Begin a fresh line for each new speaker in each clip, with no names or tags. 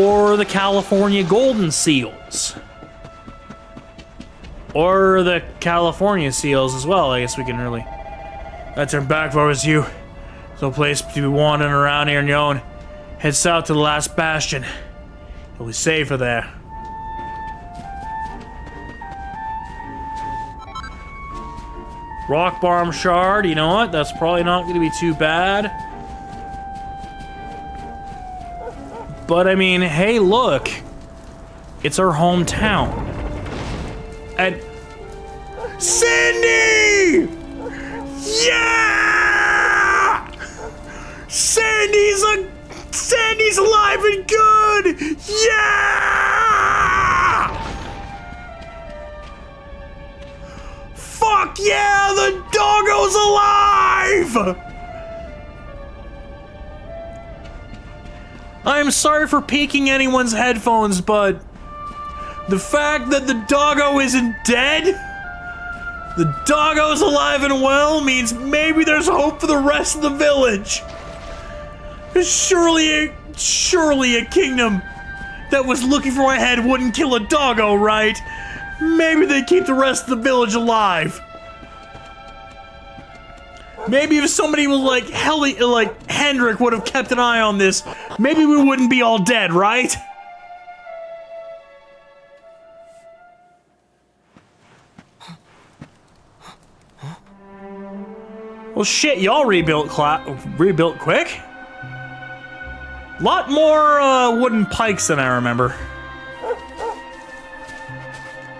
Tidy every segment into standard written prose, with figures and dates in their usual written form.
or the California golden seals. Or the California seals as well. I guess we can really... I turn back towards you. There's no place to be wandering around here on your own. Head south to the last bastion. You'll be safer there. Rock Bomb Shard, you know what? That's probably not going to be too bad. But I mean, hey, look. It's our hometown. And... Sandy! Yeah! Sandy's alive and good! Yeah! Fuck yeah, the doggo's alive! I'm sorry for peeking anyone's headphones, but the fact that the doggo isn't dead, the doggo's alive and well, means maybe there's hope for the rest of the village. Surely a kingdom that was looking for my head wouldn't kill a doggo, right? Maybe they keep the rest of the village alive. Maybe if somebody was like Hendrik would have kept an eye on this, maybe we wouldn't be all dead, right? Well, shit, y'all rebuilt quick. Lot more wooden pikes than I remember.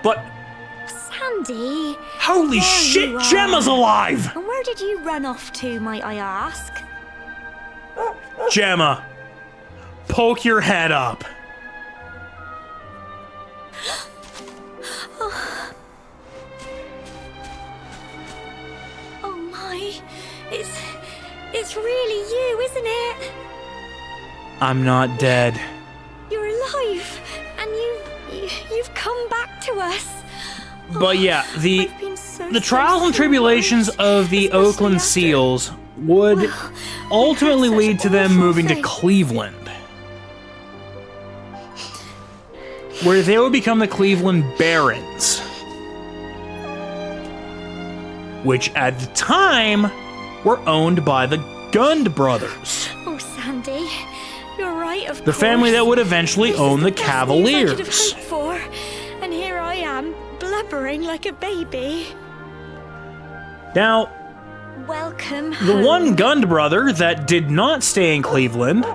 But
Sandy,
holy shit, Gemma's alive!
And where did you run off to, might I ask?
Gemma, poke your head up.
Oh my, it's really you, isn't it?
I'm not dead.
You're alive, and you've come back to us.
But yeah, the
So
trials and tribulations of the Oakland Seals would ultimately lead to them moving to Cleveland, where they would become the Cleveland Barons, which at the time were owned by the Gund brothers.
Oh, Sandy, you're right, of course.
The family that would eventually own the
This is best
Cavaliers.
news I could have hoped for, and here I am, blubbering like a baby.
Now,
Welcome
the
home.
one Gund brother that did not stay in Cleveland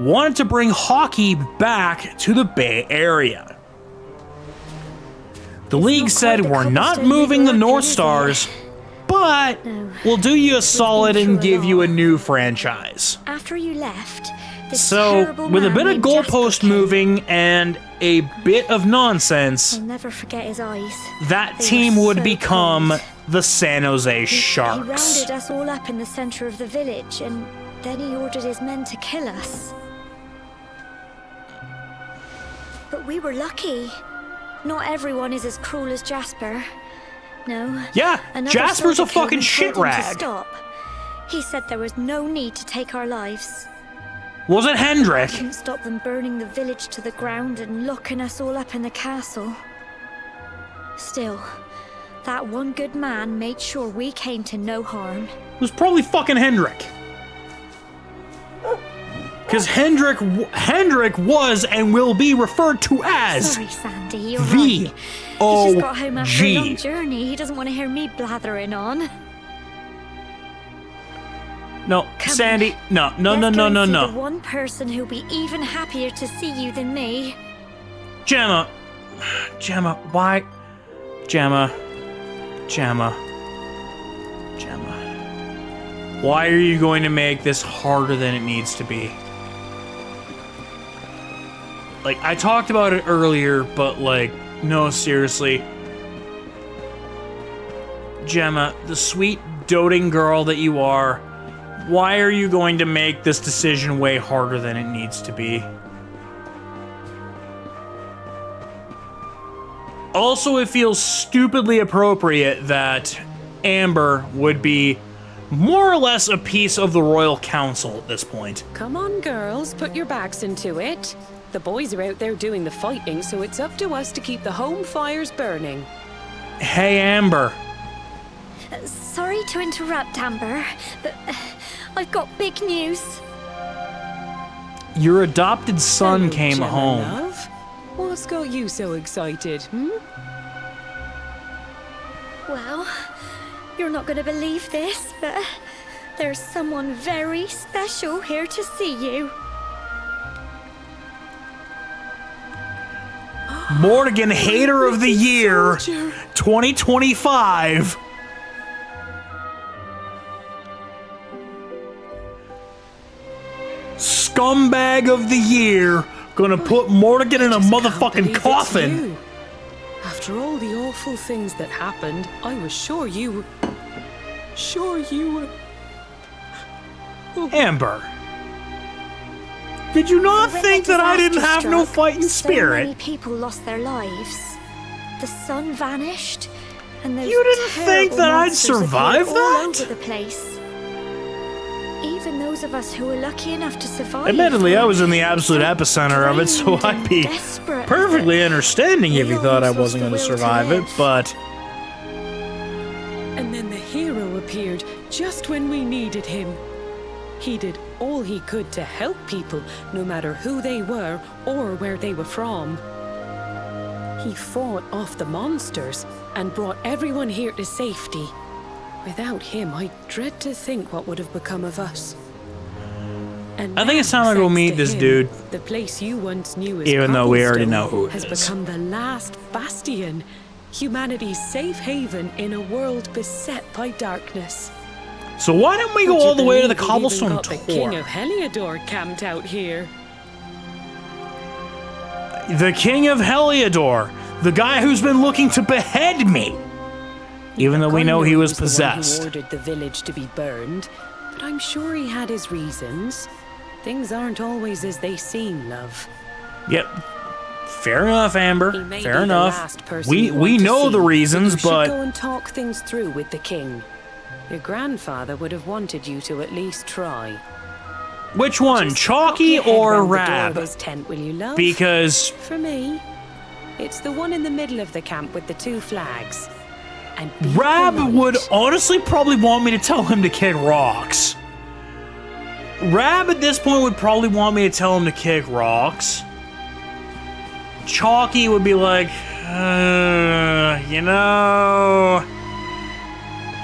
wanted to bring hockey back to the Bay Area. The league
not
said,
quite the
we're not
cobblestone
moving
we
the
were
North
working, is
Stars, but
No.
we'll do you a solid
been
and
through a
give you a
lot.
new franchise.
After you left, this
So,
terrible
with a
man
bit of
named
goalpost
Jasper came.
moving and a bit of nonsense,
I'll never forget his eyes.
that
They were
team would
so
become
cold.
the San Jose
He
Sharks.
rounded us all up in the center of the village, and then he ordered his men to kill us. But we were lucky. Not everyone is as cruel as Jasper. No.
Yeah,
Another
Jasper's a
soldier came
fucking
and
shit
told him to
rag.
stop. He said there was no need to take our lives.
Was it Hendrik?
Didn't stop them burning the village to the ground and locking us all up in the castle. Still, that one good man made sure we came to no harm.
It was probably fucking Hendrik. Because Hendrik was and will be referred to as
Sorry, Sandy, you're
the
right. He just got home after a long
OG.
journey. He doesn't want to hear me blathering on.
No,
Come
Sandy,
on.
no.
Let's go and see the one person who'll be even happier to see you than me.
Gemma, why? Gemma. Why are you going to make this harder than it needs to be? Like, I talked about it earlier, but like, no, seriously. Gemma, the sweet, doting girl that you are, why are you going to make this decision way harder than it needs to be? Also, it feels stupidly appropriate that Amber would be more or less a piece of the Royal Council at this point.
Come on, girls, put your backs into it. The boys are out there doing the fighting, so it's up to us to keep the home fires burning.
Hey, Amber.
Sorry to interrupt, Amber, but I've got big news.
Your adopted son
Hello,
came
Gemma,
home.
Love. What's got you so excited,
Well, you're not going to believe this, but there's someone very special here to see you.
Mortigan Hater of the Year, 2025. Scumbag of the Year. Gonna put Mortigan in a
Just can't
motherfucking
believe it's
coffin.
you. After all the awful things that happened, I was sure you were...
Amber. Did you not
When
think
the
that I didn't
disaster
have no
struck,
fighting
So many
spirit?
people lost their lives. The sun vanished, and those
You didn't think
terrible
that I'd
monsters appeared
survive
all
that?
over the place. Even those of us who were lucky enough to survive.
Admittedly, I was in the absolute epicenter of it, so
drained
I'd
and
be
desperate,
perfectly understanding if
we
you thought I
almost
wasn't going
lost
to
the will to
survive it,
live.
but
And then the hero appeared just when we needed him. He did all he could to help people, no matter who they were or where they were from. He fought off the monsters and brought everyone here to safety. Without him, I dread to think what would have become of us. And
I think
now,
it's time to go
thanks
meet
to
this
him,
dude.
The place you once knew as
Even though we already know who it
has
is.
become the last bastion, humanity's safe haven in a world beset by darkness.
so why don't we go
Would you
all the way to the
believe we've even
cobblestone
got the King
tour?
of Heliodor camped out here.
The King of Heliodor, the guy who's been looking to behead me, even though we know he was
was the one who
possessed.
ordered the village to be burned, but I'm sure he had his reasons. Things aren't always as they seem, love.
Yep. Fair enough,
He
Amber.
may
Fair
be the
enough.
last person
We
you want to
know the
see,
reasons,
you should
but
go and talk things through with the king. Your grandfather would have wanted you to at least try.
which one,
Just
Chalky
pop your head
or
round the door of
Rab?
his tent, will you, love?
Because
For me, it's the one in the middle of the camp with the two flags. And be
Rab
polite.
would honestly probably want me to tell him to kick rocks. Rab at this point would probably want me to tell him to kick rocks. Chalky would be like, you know,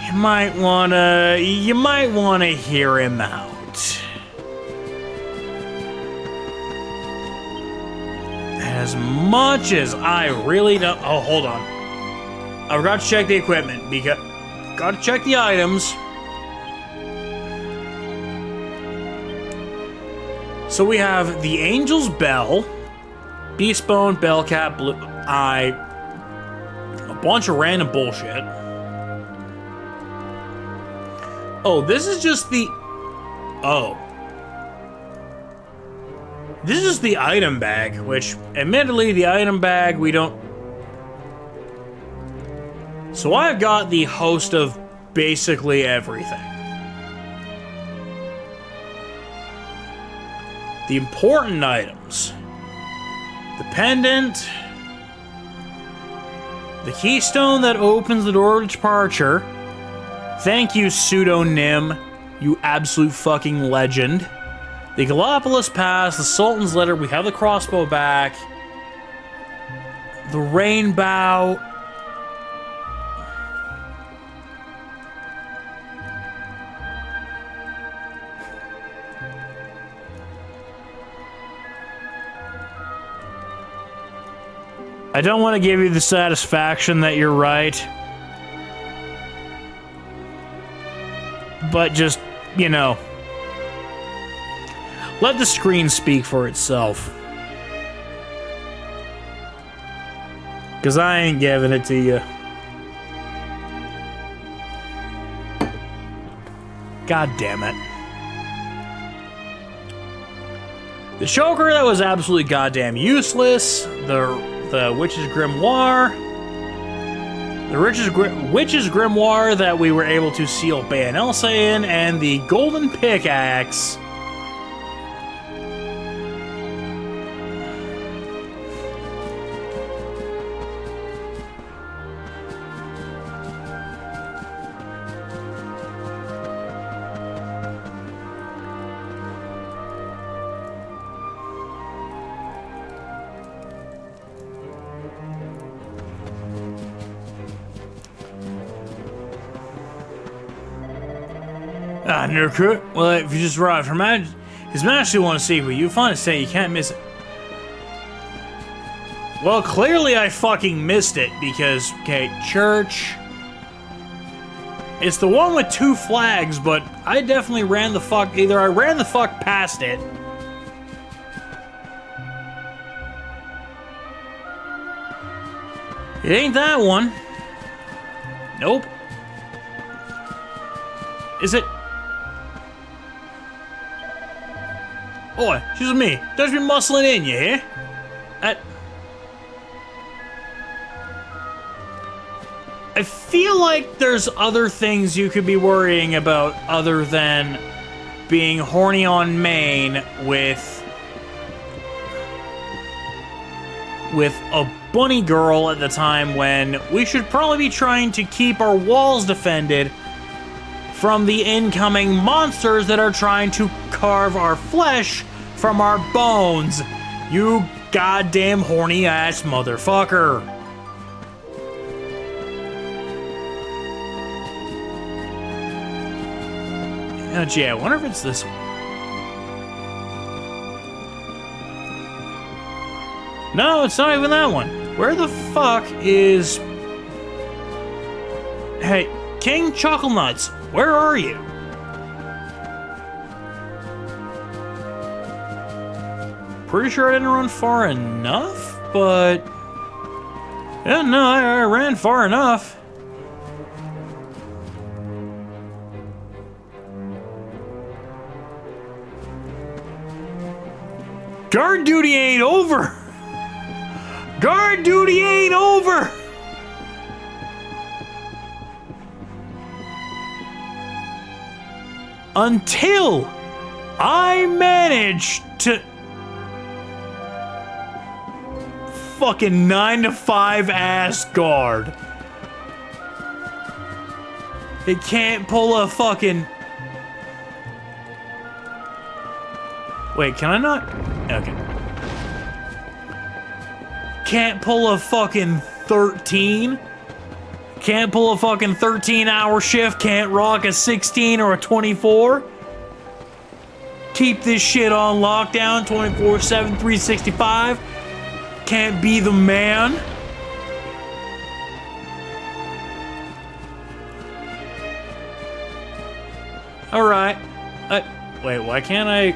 you might wanna hear him out. As much as I really don't. Oh, hold on. I forgot to check the equipment because gotta check the items. So we have the Angel's Bell, Beast Bone, Bell Cap, Blue Eye, a bunch of random bullshit. Oh, this is just the. Oh. This is the item bag, which, admittedly, the item bag we don't. So I've got the host of basically everything. The important items. The pendant. The keystone that opens the door to departure. Thank you, pseudonym, you absolute fucking legend. The Gallipolis Pass, the Sultan's Letter, we have the crossbow back. The Rainbow. I don't want to give you the satisfaction that you're right. But just, you know, let the screen speak for itself. Because I ain't giving it to you. God damn it. The choker, that was absolutely goddamn useless. The Witch's Grimoire. The Witch's Grimoire that we were able to seal Bay and Elsa in, and the Golden Pickaxe. Ah, Nurkut. Well, if you just arrived from His Majesty want to see you. You find a state, you can't miss it. Well, clearly I fucking missed it because, okay, church. It's the one with 2 flags, but I definitely ran the fuck, either I ran the fuck past it. It ain't that one. Nope. Is it? Oi, excuse me. Don't be muscling in, you hear? I feel like there's other things you could be worrying about other than being horny on main with a bunny girl at the time when we should probably be trying to keep our walls defended from the incoming monsters that are trying to carve our flesh from our bones. You goddamn horny ass motherfucker. Oh, gee, I wonder if it's this one. No, it's not even that one. Where the fuck is... Hey, King Chucklenuts, where are you? Pretty sure I didn't run far enough, but... Yeah, no, I ran far enough. Guard duty ain't over! Guard duty ain't over! Until I manage to fucking 9 to 5 ass guard. It can't pull a fucking... Wait, can I not? Okay. Can't pull a fucking 13? Can't pull a fucking 13-hour shift, can't rock a 16 or a 24? Keep this shit on lockdown 24/7, 365? Can't be the man? Alright. Wait, why can't I...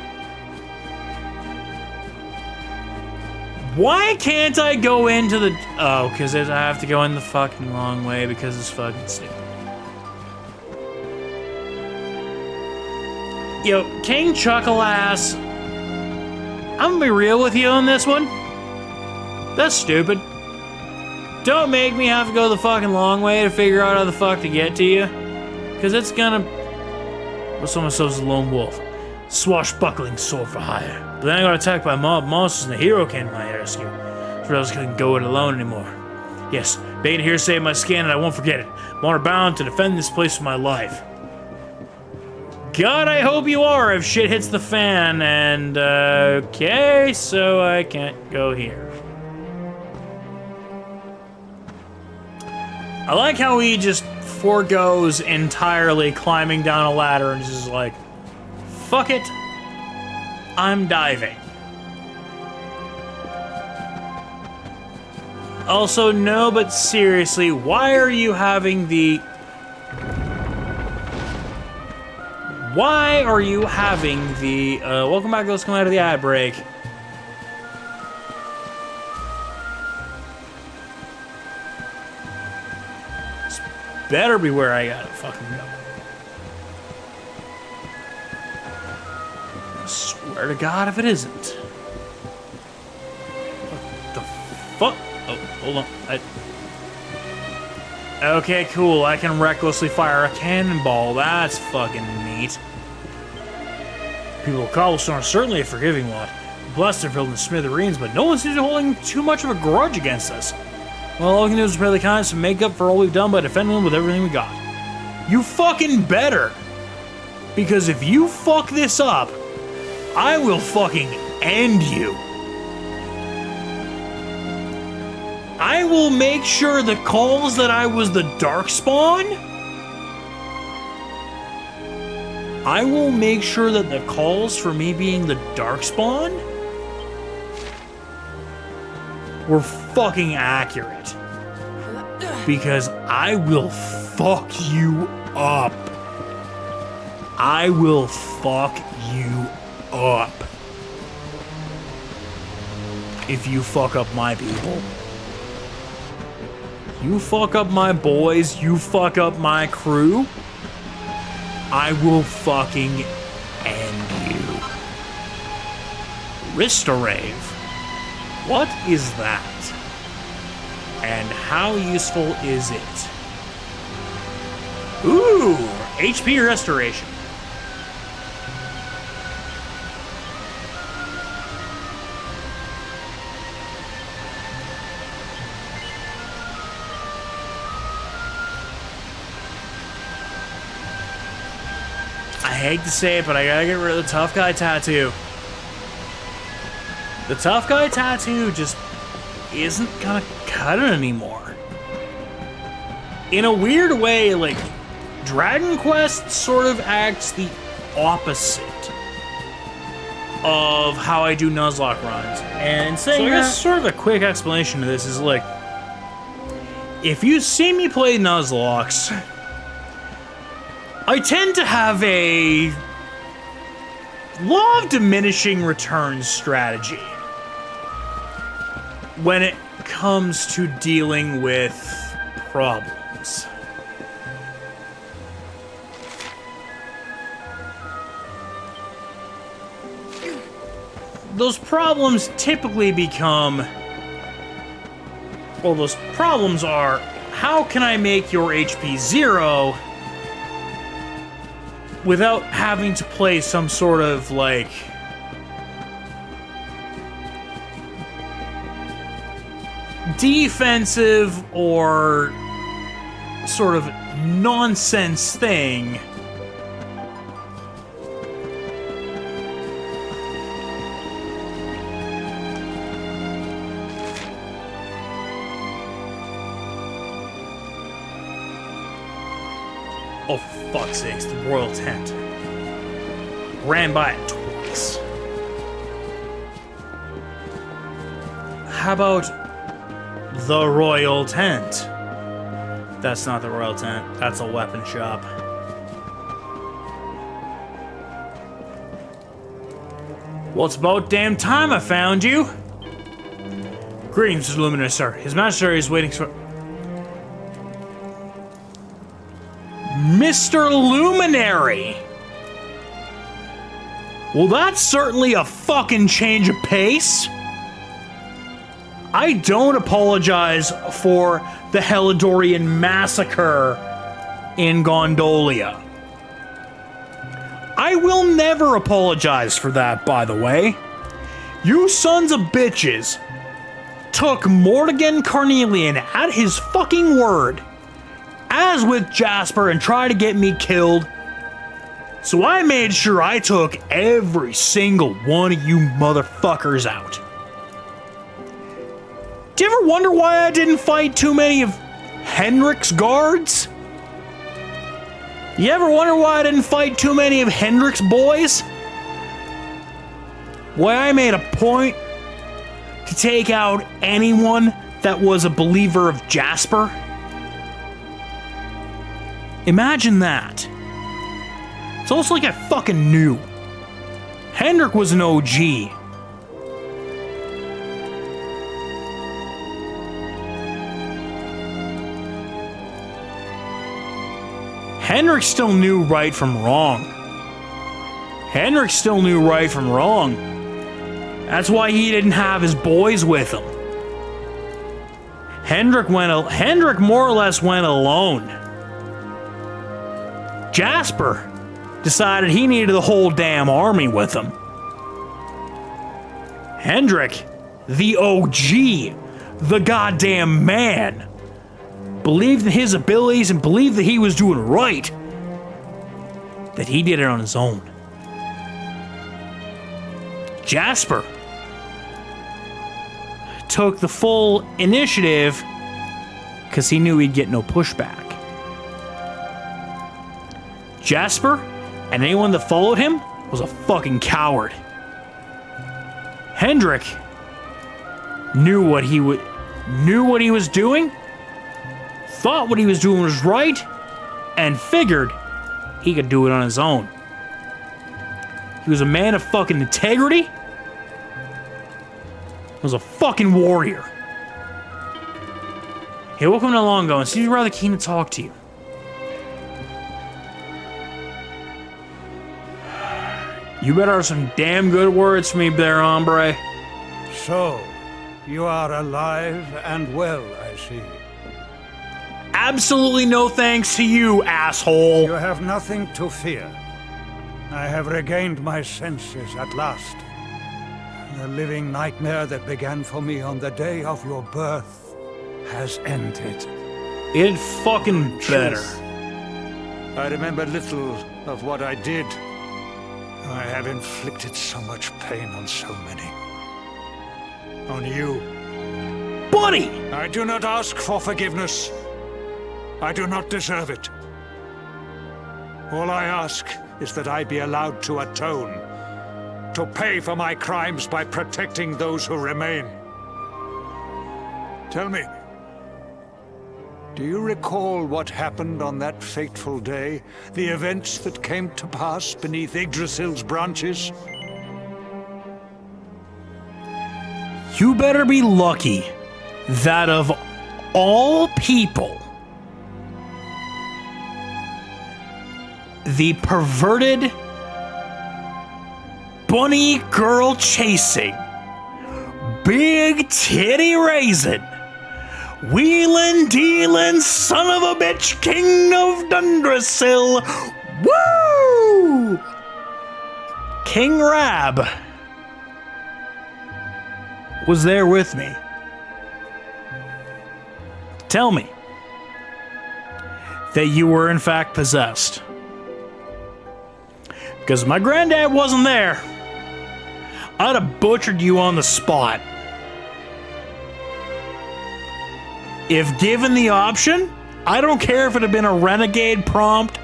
Why can't I go into the... Oh, because I have to go in the fucking long way because it's fucking stupid. Yo, King Chuckleass, I'm gonna be real with you on this one. That's stupid. Don't make me have to go the fucking long way to figure out how the fuck to get to you. Because it's gonna... Well, someone says a lone wolf. Swashbuckling sword for hire. But then I got attacked by a mob of monsters and the hero came to my rescue. So I couldn't go it alone anymore. Yes, being here saved my skin and I won't forget it. I'm honor bound to defend this place with my life. God, I hope you are if shit hits the fan. And, okay, so I can't go here. I like how he just forgoes entirely climbing down a ladder and just like, fuck it, I'm diving. Also, no, but seriously, why are you having the... Why are you having the... welcome back, let's come out of the ad break. This better be where I gotta fucking go. I swear to God if it isn't. What the fuck? Oh, hold on. Okay, cool. I can recklessly fire a cannonball. That's fucking neat. People of Cobblestone are certainly a forgiving lot. Blessed are filled in smithereens, but no one seems to be holding too much of a grudge against us. Well, all we can do is pray the kindness to make up for all we've done by defending them with everything we got. You fucking better! Because if you fuck this up, I will fucking end you. I will make sure the calls that I was the Darkspawn. I will make sure that the calls for me being the Darkspawn were fucking accurate. Because I will fuck you up. I will fuck you up. If you fuck up my people. You fuck up my boys, you fuck up my crew, I will fucking end you. Restorave. What is that? And how useful is it? Ooh, HP restoration. I hate to say it, but I gotta get rid of the tough guy tattoo. The tough guy tattoo just isn't gonna cut it anymore. In a weird way, like, Dragon Quest sort of acts the opposite of how I do Nuzlocke runs. And saying I guess sort of a quick explanation to this is like, if you see me play Nuzlocks, I tend to have a law of diminishing returns strategy when it comes to dealing with problems. Those problems typically become, well, those problems are, how can I make your HP 0 without having to play some sort of, like, defensive or sort of nonsense thing oh, for fuck's sakes, the Royal Tent. Ran by it twice. How about the Royal Tent? That's not the Royal Tent. That's a weapon shop. Well, it's about damn time I found you. Greetings, Luminary, sir. His Majesty is waiting for... Mr. Luminary! Well, that's certainly a fucking change of pace. I don't apologize for the Helidorian massacre in Gondolia. I will never apologize for that, by the way. You sons of bitches took Mortigan Carnelian at his fucking word, as with Jasper, and tried to get me killed. So I made sure I took every single one of you motherfuckers out. Do you ever wonder why I didn't fight too many of Hendrick's guards? You ever wonder why I didn't fight too many of Hendrick's boys? Why I made a point to take out anyone that was a believer of Jasper? Imagine that. It's almost like I fucking knew. Hendrick was an OG. Hendrick still knew right from wrong. Hendrick still knew right from wrong. That's why he didn't have his boys with him. Hendrik more or less went alone. Jasper decided he needed the whole damn army with him. Hendrik, the OG, the goddamn man, believed in his abilities and believed that he was doing right, that he did it on his own. Jasper took the full initiative because he knew he'd get no pushback. Jasper and anyone that followed him was a fucking coward. Hendrik knew what he was doing, thought what he was doing was right, and figured he could do it on his own. He was a man of fucking integrity. He was a fucking warrior. Hey, welcome to Longo, and seems rather keen to talk to you. You better have some damn good words for me there, hombre.
So, you are alive and well, I see.
Absolutely no thanks to you, asshole.
You have nothing to fear. I have regained my senses at last. The living nightmare that began for me on the day of your birth has ended.
It fucking better.
I remember little of what I did. I have inflicted so much pain on so many. On you.
Buddy!
I do not ask for forgiveness. I do not deserve it. All I ask is that I be allowed to atone, to pay for my crimes by protecting those who remain. Tell me, do you recall what happened on that fateful day? The events that came to pass beneath Yggdrasil's branches?
You better be lucky that of all people, the perverted, bunny girl chasing, big titty raising, wheelin' dealin' son of a bitch, king of Dundrasil, woo! King Rab was there with me. Tell me that you were in fact possessed. Because if my granddad wasn't there, I'd have butchered you on the spot. If given the option, I don't care if it had been a renegade prompt.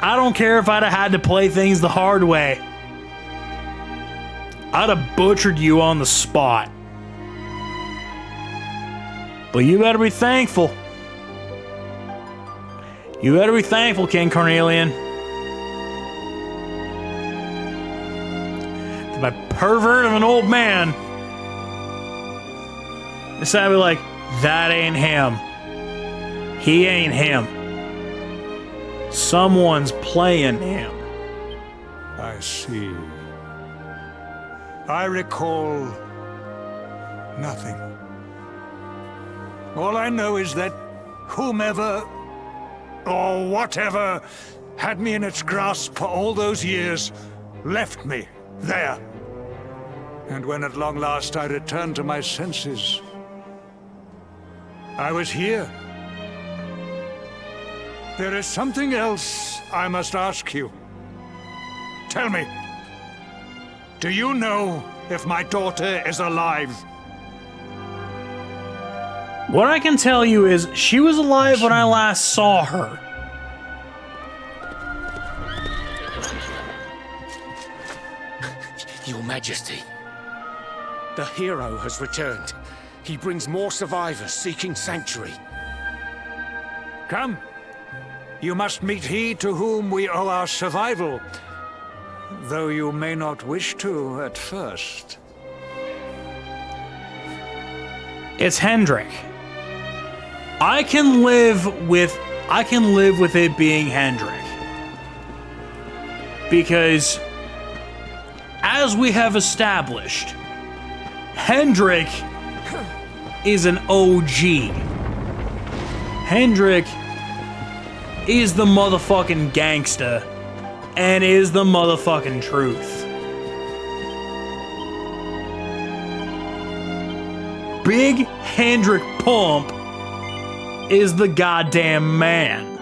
I don't care if I'd have had to play things the hard way. I'd have butchered you on the spot. But you better be thankful. You better be thankful, King Cornelian. My pervert of an old man decided to be like, that ain't him. He ain't him. Someone's playing him.
I see. I recall nothing. All I know is that whomever or whatever had me in its grasp for all those years left me there. And when at long last I returned to my senses, I was here. There is something else I must ask you. Tell me, do you know if my daughter is alive?
What I can tell you is she was alive when I last saw her.
Your Majesty, the hero has returned. He brings more survivors seeking sanctuary.
Come. You must meet he to whom we owe our survival, though you may not wish to at first.
It's Hendrik. I can live with it being Hendrik. Because as we have established, Hendrik is an OG. Hendrik is the motherfucking gangsta and is the motherfucking truth. Big Hendrik Pump is the goddamn man.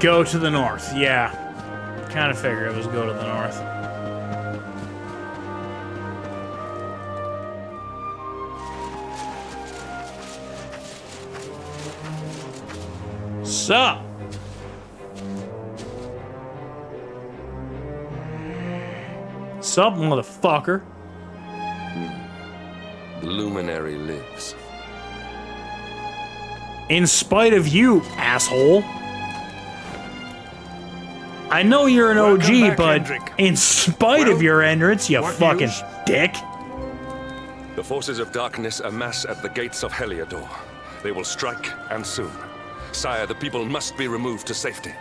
Go to the north, yeah. Kind of figured it was go to the north. Sup? Sup, motherfucker?
The Luminary lives.
In spite of you, asshole. I know you're an OG,
back,
but
Hendrik.
in spite of your entrance, you
what
fucking
news?
dick.
The forces of darkness amass at the gates of Heliodor. They will strike, and soon. Sire, the people must be removed to safety.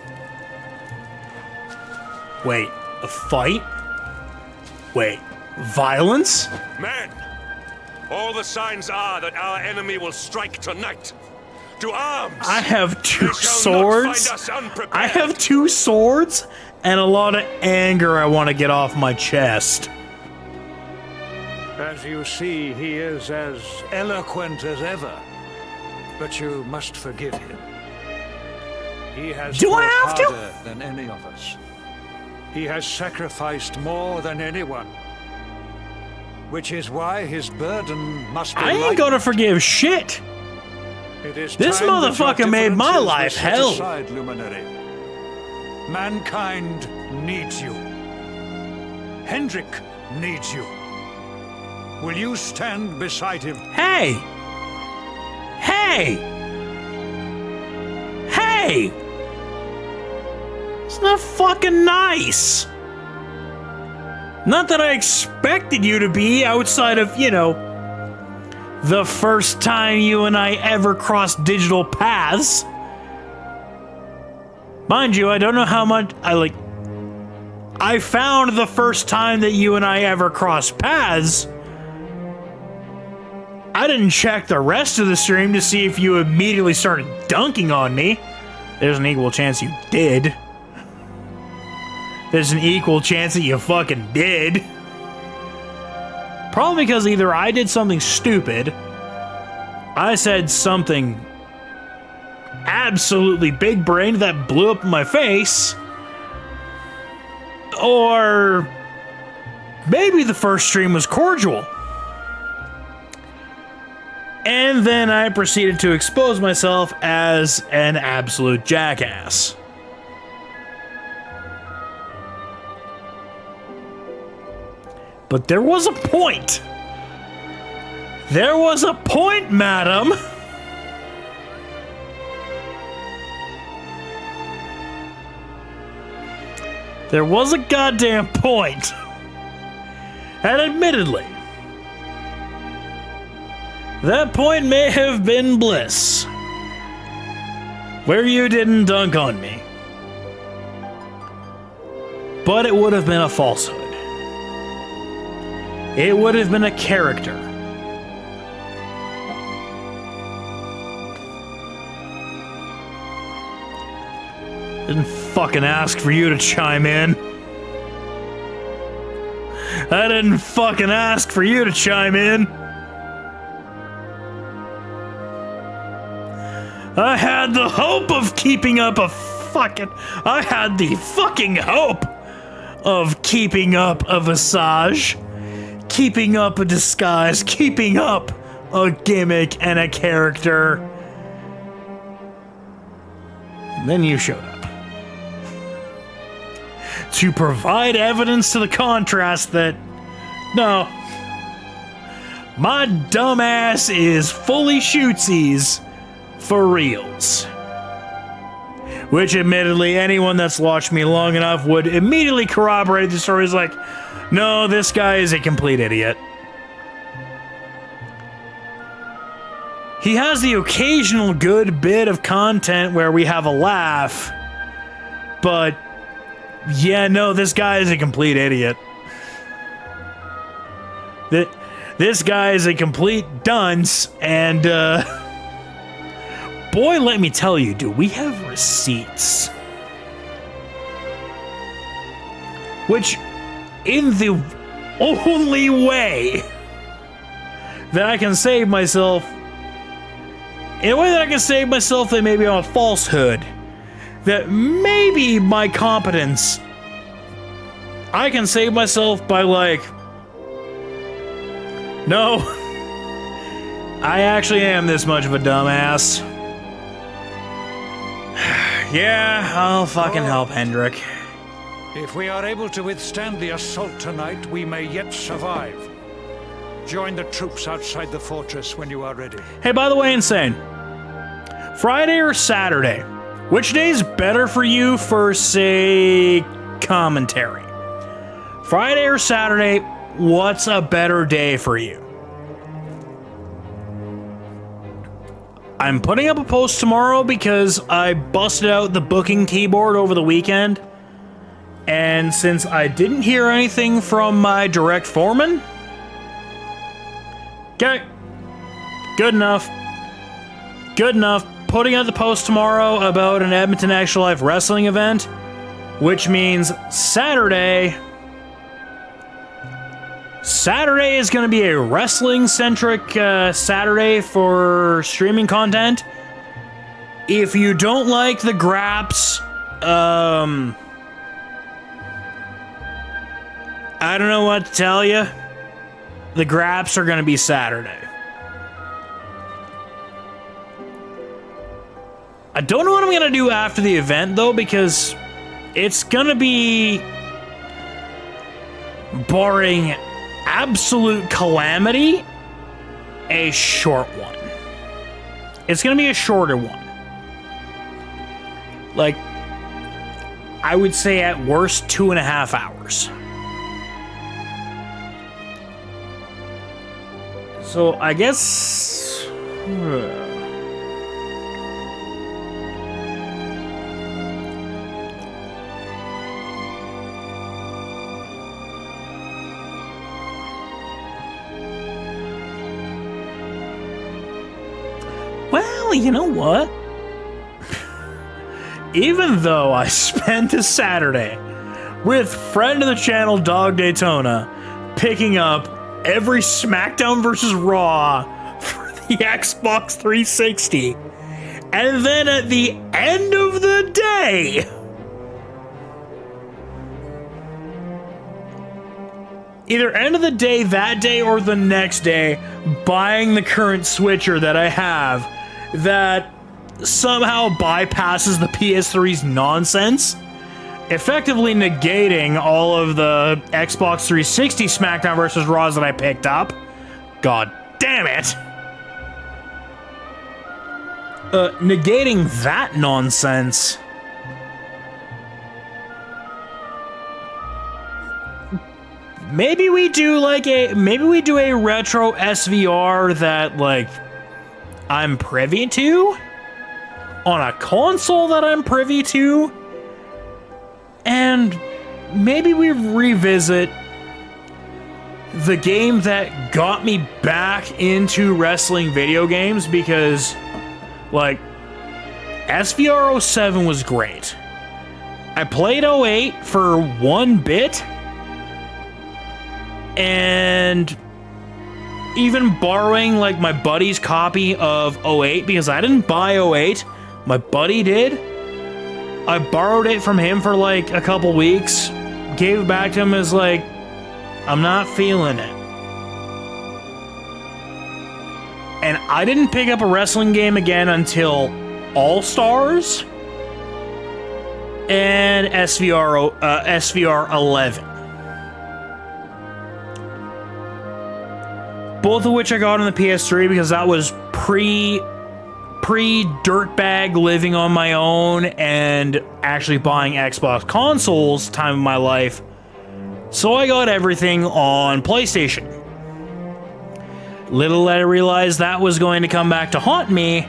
Wait, a fight? Wait, violence?
Men! All the signs are that our enemy will strike tonight. To arms!
I have two
They shall not
swords.
find us unprepared.
I have two swords and a lot of anger I want to get off my chest.
As you see, he is as eloquent as ever. But you must forgive him. He has
Do I
fought
have to?
harder than any of us. He has sacrificed more than anyone. Which is why his burden must be
I ain't
lightened.
gonna forgive shit.
It is
This
time that your
motherfucker made my
differences were
life
set
hell.
aside, Luminary. Mankind needs you. Hendrik needs you. Will you stand beside him?
Hey! Hey! Hey! It's not fucking nice. Not that I expected you to be outside of, you know, the first time you and I ever crossed digital paths. Mind you, I don't know how much I found the first time that you and I ever crossed paths. I didn't check the rest of the stream to see if you immediately started dunking on me. There's an equal chance you did. There's an equal chance that you fucking did. Probably because either I did something stupid, I said something absolutely big-brained that blew up in my face, or maybe the first stream was cordial. And then I proceeded to expose myself as an absolute jackass. But there was a point. There was a point, madam. There was a goddamn point. And admittedly, that point may have been bliss, where you didn't dunk on me. But it would have been a falsehood. It would have been a character. Didn't fucking ask for you to chime in. I didn't fucking ask for you to chime in. I had the hope of keeping up a fucking... I had the fucking hope of keeping up a visage, keeping up a disguise, keeping up a gimmick and a character. And then you showed up. To provide evidence to the contrast that, no, my dumbass is fully shootsies for reals. Which, admittedly, anyone that's watched me long enough would immediately corroborate the story. Is like, no, this guy is a complete idiot. He has the occasional good bit of content where we have a laugh, but yeah, no, this guy is a complete idiot. This guy is a complete dunce, and boy, let me tell you, do we have receipts. Which, in the only way that I can save myself, in a way that I can save myself that maybe I'm a falsehood, that maybe my competence, I can save myself by like, no, I actually am this much of a dumbass. Yeah, I'll fucking help Hendrik.
If we are able to withstand the assault tonight, we may yet survive. Join the troops outside the fortress when you are ready.
Hey, by the way, Insane, Friday or Saturday, which day is better for you for, say, commentary? Friday or Saturday, what's a better day for you? I'm putting up a post tomorrow because I busted out the booking keyboard over the weekend. And since I didn't hear anything from my direct foreman, okay, good enough. Good enough. Putting out the post tomorrow about an Edmonton Extra Life wrestling event, which means Saturday is going to be a wrestling-centric Saturday for streaming content. If you don't like the graps, I don't know what to tell you. The graps are going to be Saturday. I don't know what I'm going to do after the event, though, because it's going to be, barring absolute calamity, a short one. It's going to be a shorter one. Like, I would say at worst 2.5 hours. So I guess... Well, you know what? Even though I spent a Saturday with friend of the channel Dog Daytona picking up every SmackDown vs. Raw for the Xbox 360, and then at the end of the day, either end of the day that day or the next day, buying the current switcher that I have that somehow bypasses the PS3's nonsense, effectively negating all of the Xbox 360 SmackDown vs. Raws that I picked up. God damn it! Negating that nonsense. Maybe we do a retro SVR that, like, I'm privy to? On a console that I'm privy to? And maybe we revisit the game that got me back into wrestling video games, because, like, SVR 07 was great. I played 08 for 1 bit, and even borrowing, like, my buddy's copy of 08, because I didn't buy 08, my buddy did. I borrowed it from him for like a couple weeks, gave it back to him as like, I'm not feeling it. And I didn't pick up a wrestling game again until All Stars and SVR 11. Both of which I got on the PS3 because that was pre-dirtbag living on my own and actually buying Xbox consoles time of my life. So I got everything on PlayStation. Little did I realize that was going to come back to haunt me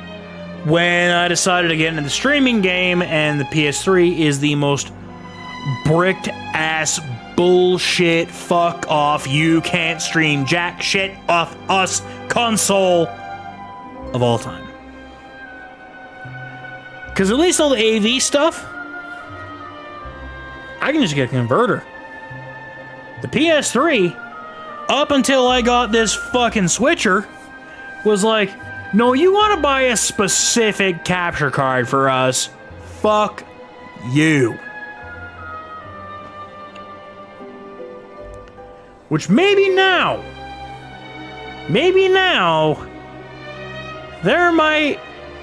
when I decided to get into the streaming game, and the PS3 is the most bricked ass bullshit fuck off, you can't stream jack shit off us console of all time. Because at least all the AV stuff, I can just get a converter. The PS3, up until I got this fucking switcher, was like, no, you want to buy a specific capture card for us? Fuck you. Which maybe now, there might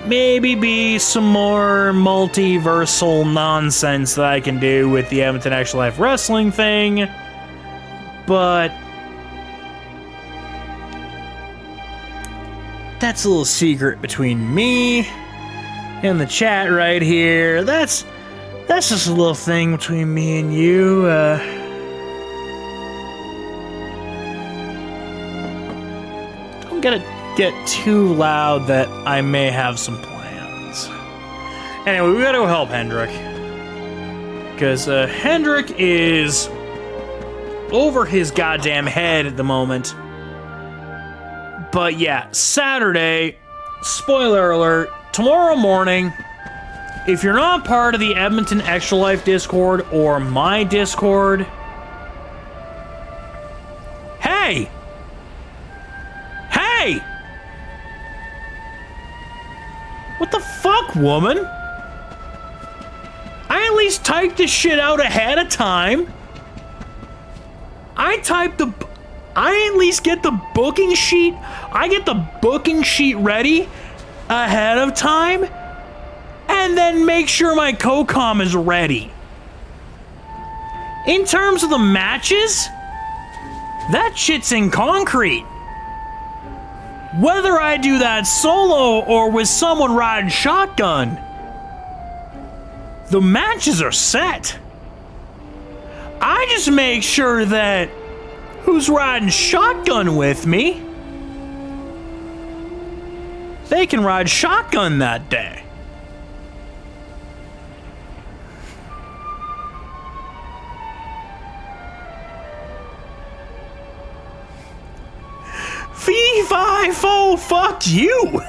maybe be some more multiversal nonsense that I can do with the Edmonton Extra Life Wrestling thing, but that's a little secret between me and the chat right here. That's just a little thing between me and you. Don't get too loud that I may have some plans. Anyway, we gotta go help Hendrik. Because Hendrik is over his goddamn head at the moment. But yeah, Saturday, spoiler alert, tomorrow morning, if you're not part of the Edmonton Extra Life Discord or my Discord, hey! Hey! What the fuck, woman? I at least typed this shit out ahead of time. I at least get the booking sheet. I get the booking sheet ready ahead of time, and then make sure my co-com is ready. In terms of the matches, that shit's in concrete. Whether I do that solo or with someone riding shotgun, the matches are set. I just make sure that who's riding shotgun with me, they can ride shotgun that day. Fee, fi, fo, fuck you.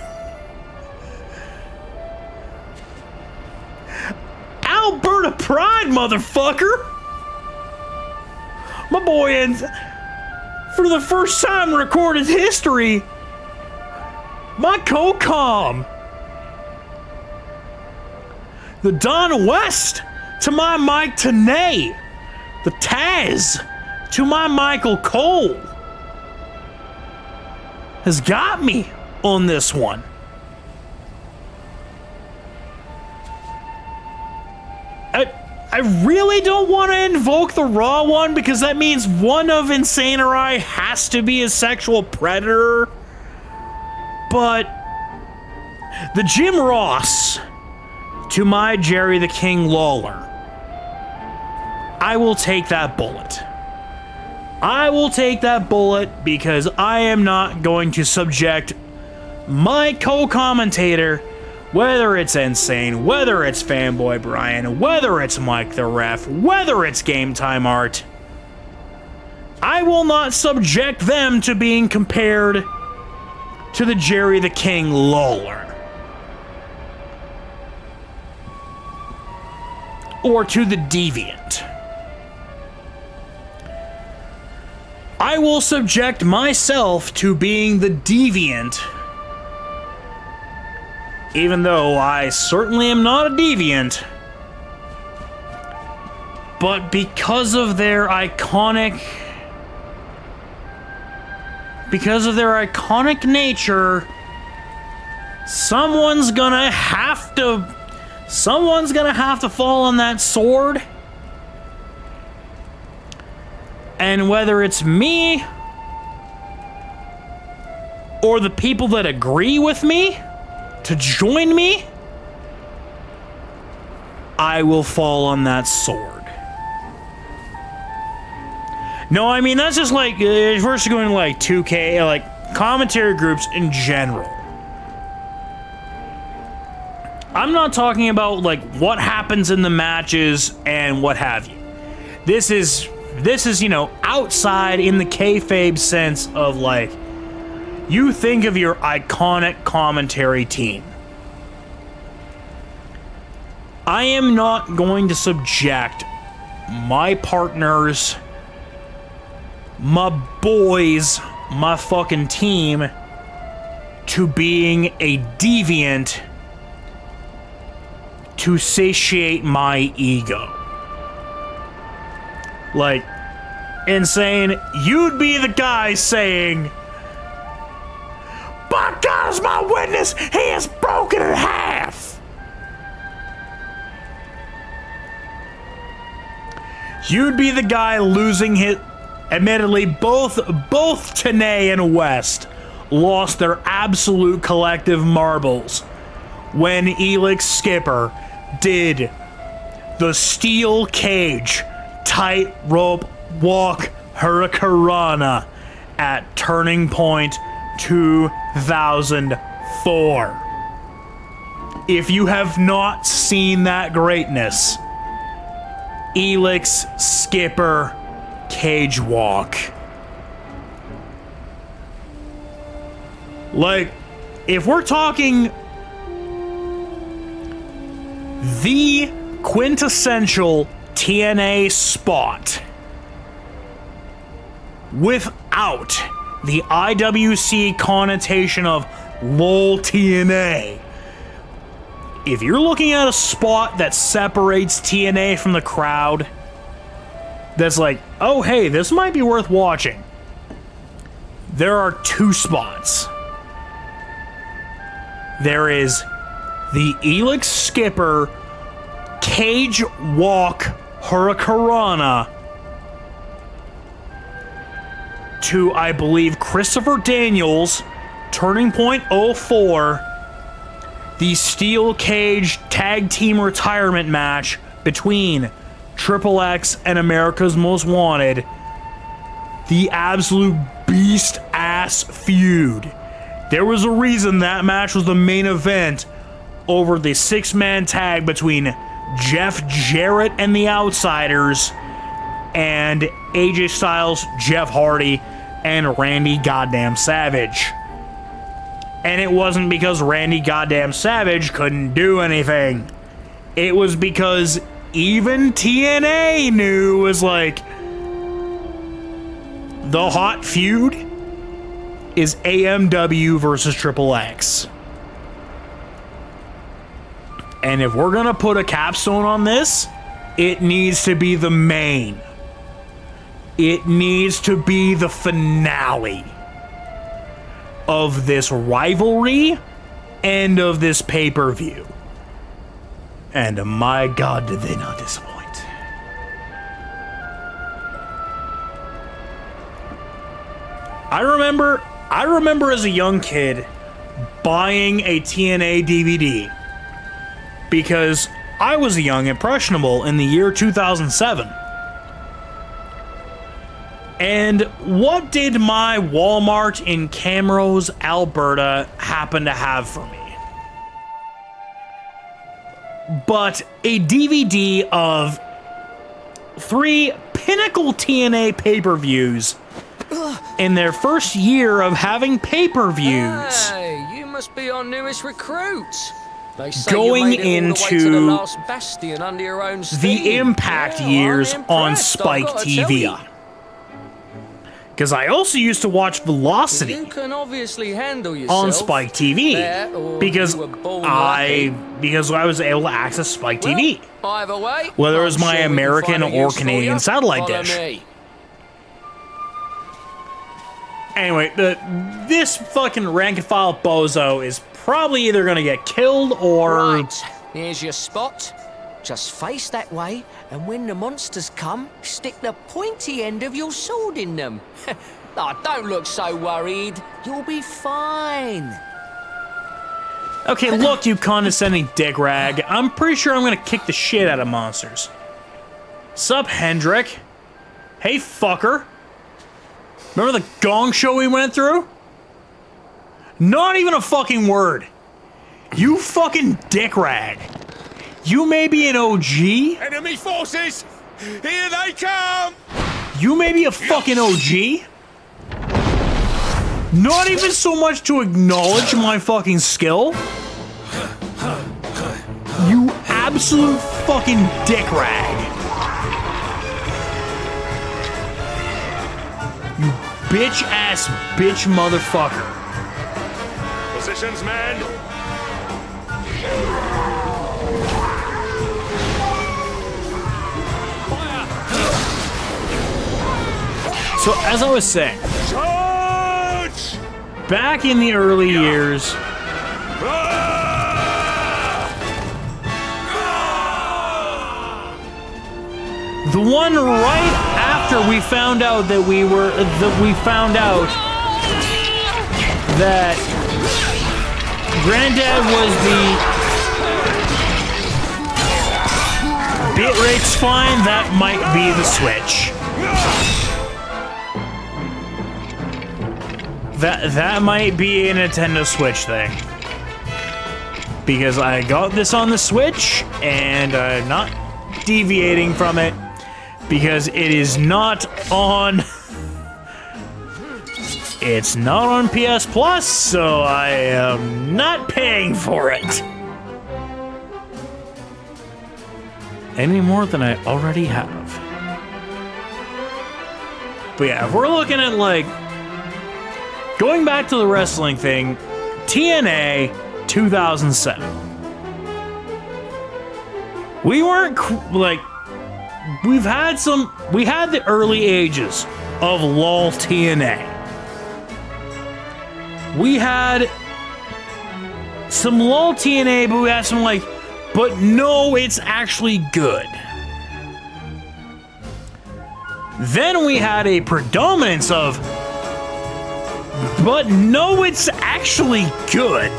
Alberta Pride, motherfucker. My boy, and for the first time in recorded history, my co-com, the Don West to my Mike Tanay, the Taz to my Michael Cole, has got me on this one. I really don't want to invoke the Raw one because that means one of Insane or I has to be a sexual predator. But the Jim Ross to my Jerry the King Lawler, I will take that bullet. I will take that bullet because I am not going to subject my co-commentator, whether it's Insane, whether it's Fanboy Brian, whether it's Mike the Ref, whether it's Game Time Art, I will not subject them to being compared to the Jerry the King Lawler. Or to the Deviant. I will subject myself to being the Deviant, even though I certainly am not a deviant. But because of their iconic nature, someone's gonna have to fall on that sword. And whether it's me or the people that agree with me to join me, I will fall on that sword. No, I mean, that's just like, first going to like 2K, like commentary groups in general. I'm not talking about like what happens in the matches and what have you. This is, you know, outside in the kayfabe sense of like, you think of your iconic commentary team. I am not going to subject my partners, my boys, my fucking team to being a deviant to satiate my ego. Like, and saying, you'd be the guy saying, "But God is my witness, he is broken in half." You'd be the guy losing his... Admittedly, both Tanae and West lost their absolute collective marbles when Elix Skipper did the steel cage tightrope walk hurricanrana at Turning Point 2004. If you have not seen that greatness, Elix Skipper cage walk. Like, if we're talking the quintessential TNA spot without the IWC connotation of LOL TNA, if you're looking at a spot that separates TNA from the crowd, that's like, oh hey, this might be worth watching, there are two spots. There is the Elix Skipper cage walk hurricanrana to, I believe, Christopher Daniels, Turning Point 04, the steel cage tag team retirement match between Triple X and America's Most Wanted, the absolute beast ass feud. There was a reason that match was the main event over the 6-man tag between Jeff Jarrett and the Outsiders and AJ Styles, Jeff Hardy, and Randy Goddamn Savage. And it wasn't because Randy Goddamn Savage couldn't do anything. It was because even TNA knew, was like, the hot feud is AMW versus Triple X. And if we're gonna put a capstone on this, it needs to be the main. It needs to be the finale of this rivalry and of this pay-per-view. And my God, did they not disappoint. I remember as a young kid buying a TNA DVD because I was a young impressionable in the year 2007. And what did my Walmart in Camrose, Alberta happen to have for me? But a DVD of 3 pinnacle TNA pay-per-views in their first year of having pay-per-views.
Hey, you must be our newest recruits. They say
Going
you made it all the way to
into
the last bastion under your own steam.
the Impact years
I'm
on
impressed,
Spike
I've gotta tell you.
TV. Because I also used to watch Velocity
You can obviously handle yourself.
on Spike TV
That, or
because
you were born
I
lucky.
was able to access Spike TV.
Either way,
Whether it was
I'm
my
sure we can
American
find a
or
use for
Canadian
you.
satellite
Follow
dish.
me.
Anyway, this fucking rank and file bozo is probably either gonna get killed or...
Right, here's your spot. Just face that way, and when the monsters come, stick the pointy end of your sword in them. Oh, don't look so worried. You'll be fine.
Okay, look, you condescending dick rag. I'm pretty sure I'm gonna kick the shit out of monsters. Sup, Hendrick? Hey, fucker. Remember the gong show we went through? Not even a fucking word. You fucking dick rag. You may be an OG.
Enemy forces! Here they come!
You may be a fucking OG. Not even so much to acknowledge my fucking skill. You absolute fucking dick rag. You bitch ass bitch motherfucker.
Positions, man!
So, as I was saying,
Charge!
back in the early years, the one right after we found out that that Granddad was the bitrate's fine, that might be the Switch. That might be a Nintendo Switch thing. Because I got this on the Switch, and I'm not deviating from it, because it is not on... It's not on PS Plus, so I am not paying for it. Any more than I already have. But yeah, if we're looking at, like, going back to the wrestling thing, TNA 2007. We weren't, like, we had the early ages of LOL TNA. We had some LOL TNA, but we had some, like, but no, it's actually good. Then we had a predominance of, but no, it's actually good.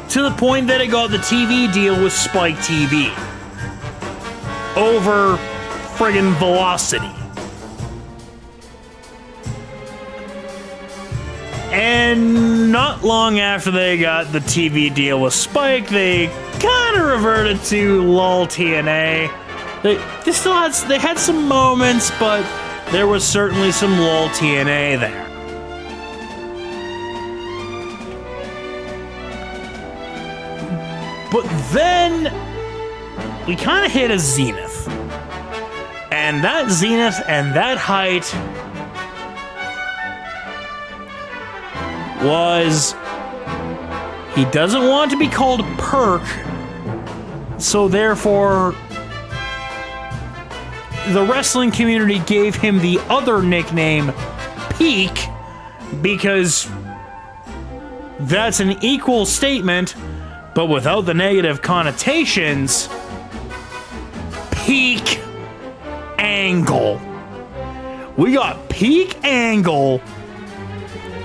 To the point that it got the TV deal with Spike TV over friggin' Velocity. And not long after they got the TV deal with Spike, they kind of reverted to LOL TNA. They still had some moments, but there was certainly some LOL TNA there. But then we kind of hit a zenith. And that zenith and that height was, he doesn't want to be called Perk, so therefore the wrestling community gave him the other nickname Peak, because that's an equal statement but without the negative connotations. Peak Angle. We got Peak Angle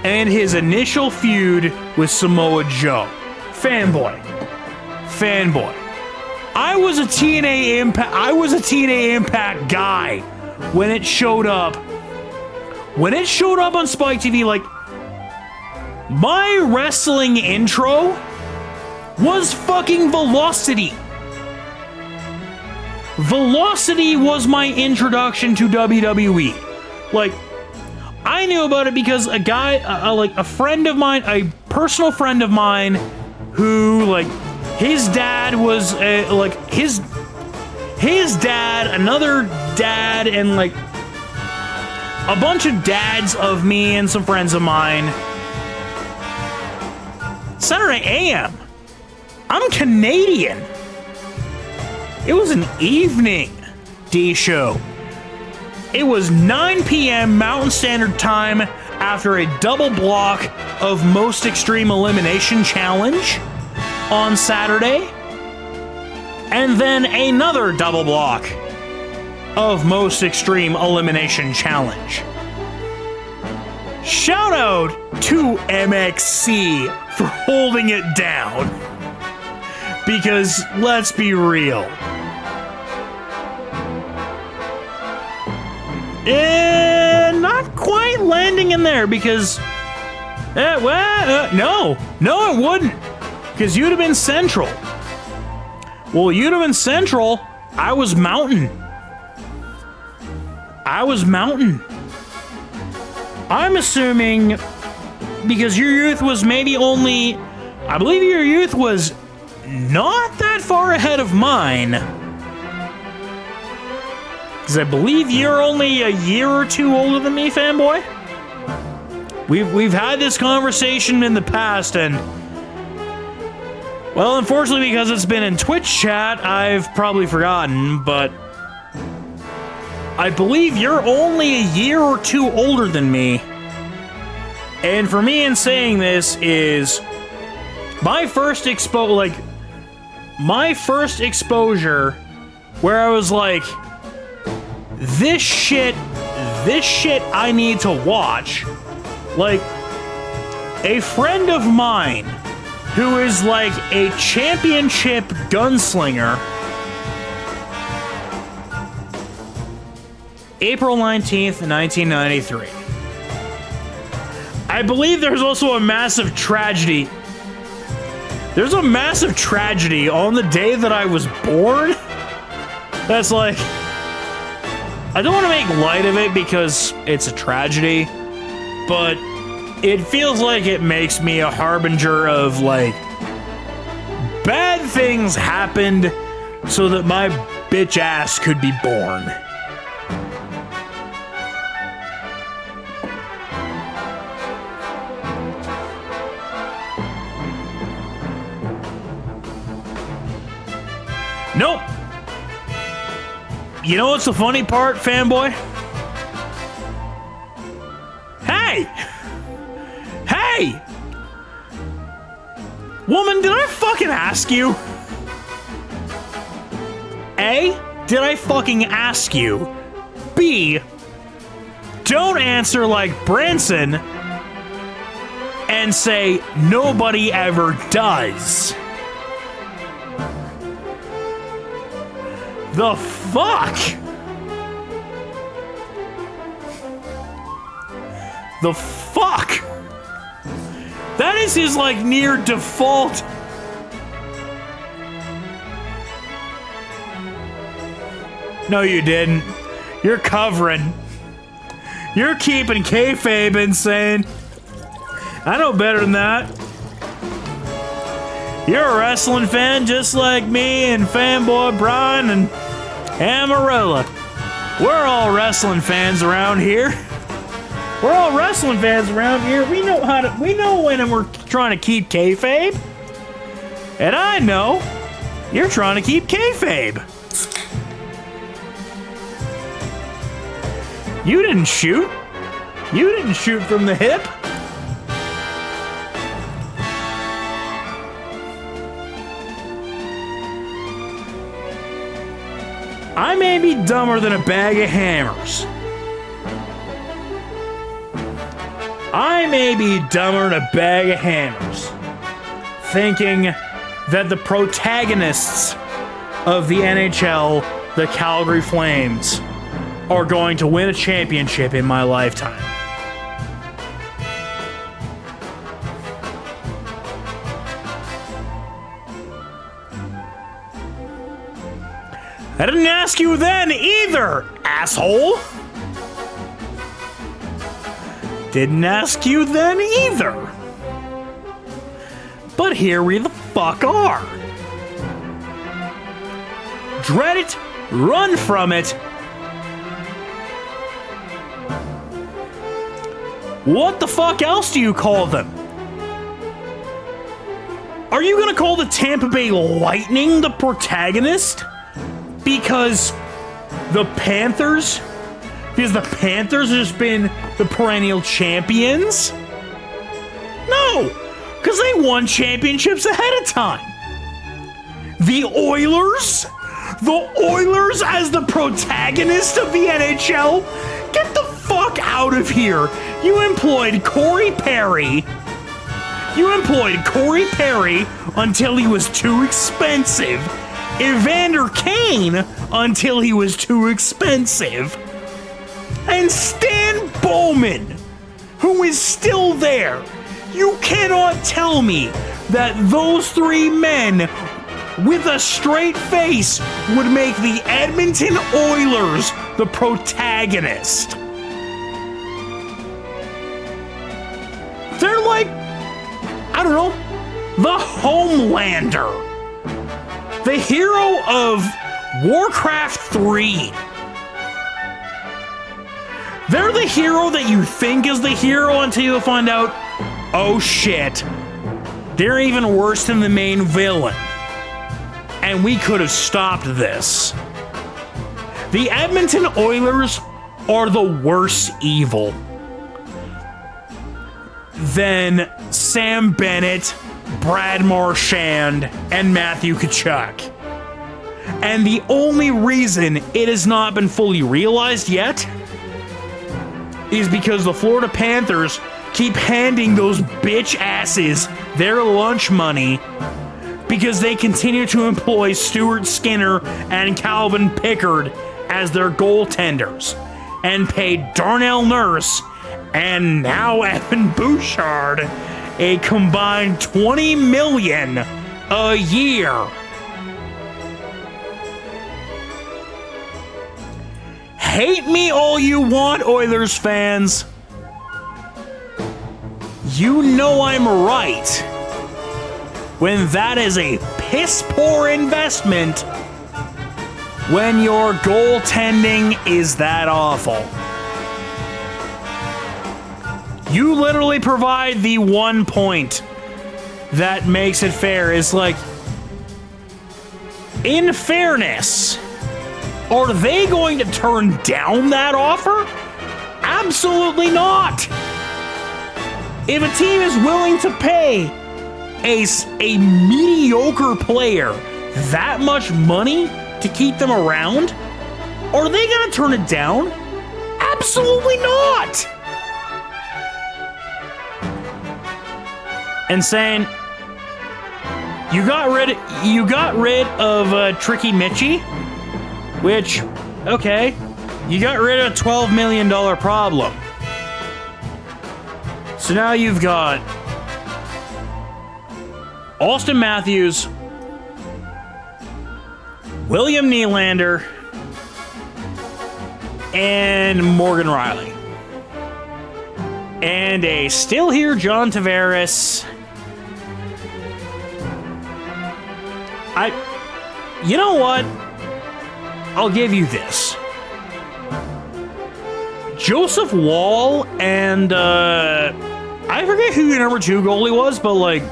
and his initial feud with Samoa Joe. Fanboy. I was a TNA Impact guy when it showed up. When it showed up on Spike TV, like, my wrestling intro was fucking Velocity. Velocity was my introduction to WWE. Like, I knew about it because a guy, like a friend of mine, a personal friend of mine, who, like, his dad was, like, his dad, another dad, and, like, a bunch of dads of me and some friends of mine. Saturday AM. I'm Canadian. It was an evening D show. It was 9 p.m. Mountain Standard Time after a double block of Most Extreme Elimination Challenge on Saturday. And then another double block of Most Extreme Elimination Challenge. Shout out to MXC for holding it down. Because, let's be real, not quite landing in there, because No, it wouldn't. Because you'd have been Central. Well, you'd have been Central. I was Mountain. I'm assuming because your youth was maybe only, I believe your youth was not that far ahead of mine. Because I believe you're only a year or two older than me, fanboy. We've had this conversation in the past, and well, unfortunately, because it's been in Twitch chat, I've probably forgotten, but I believe you're only a year or two older than me. And for me in saying this is my first exposure where I was like, this shit I need to watch. Like, a friend of mine who is like a championship gunslinger, April 19th, 1993. I believe there's also a massive tragedy. There's a massive tragedy on the day that I was born. That's like, I don't want to make light of it because it's a tragedy, but it feels like it makes me a harbinger of, like, bad things happened so that my bitch ass could be born. Nope. You know what's the funny part, fanboy? Hey! Hey! Woman, did I fucking ask you? A, did I fucking ask you? B, don't answer like Branson and say nobody ever does. The fuck? The fuck? That is his, like, near default. No, you didn't. You're covering. You're keeping kayfabe insane. I know better than that. You're a wrestling fan just like me and fanboy Brian and Amarilla. We're all wrestling fans around here. We're all wrestling fans around here. We know when we're trying to keep kayfabe. And I know you're trying to keep kayfabe. You didn't shoot. You didn't shoot from the hip. I may be dumber than a bag of hammers. I may be dumber than a bag of hammers, thinking that the protagonists of the NHL, the Calgary Flames, are going to win a championship in my lifetime. I didn't ask you then either, asshole! Didn't ask you then either. But here we the fuck are. Dread it, run from it. What the fuck else do you call them? Are you gonna call the Tampa Bay Lightning the protagonist? Because the Panthers have just been the perennial champions? No, because they won championships ahead of time. The Oilers as the protagonist of the NHL? Get the fuck out of here. You employed Corey Perry until he was too expensive. Evander Kane until he was too expensive. And Stan Bowman, who is still there, You cannot tell me that those three men with a straight face would make the Edmonton Oilers the protagonist. They're like, I don't know, the Homelander. The hero of Warcraft 3. They're the hero that you think is the hero until you find out, oh shit, they're even worse than the main villain. And we could have stopped this. The Edmonton Oilers are the worse evil than Sam Bennett, Brad Marchand, and Matthew Tkachuk. And the only reason it has not been fully realized yet is because the Florida Panthers keep handing those bitch asses their lunch money because they continue to employ Stuart Skinner and Calvin Pickard as their goaltenders and pay Darnell Nurse and now Evan Bouchard a combined $20 million a year. Hate me all you want, Oilers fans. You know I'm right when that is a piss-poor investment when your goaltending is that awful. You literally provide the 1 point that makes it fair. It's like, in fairness, are they going to turn down that offer? Absolutely not. If a team is willing to pay a mediocre player that much money to keep them around, are they going to turn it down? Absolutely not. And saying, you got rid of Tricky Mitchie, which, okay, you got rid of a $12 million problem. So now you've got Austin Matthews, William Nylander, and Morgan Riley. And a still here John Tavares. You know what? I'll give you this. Joseph Wall and, I forget who your number 2 goalie was, but, like,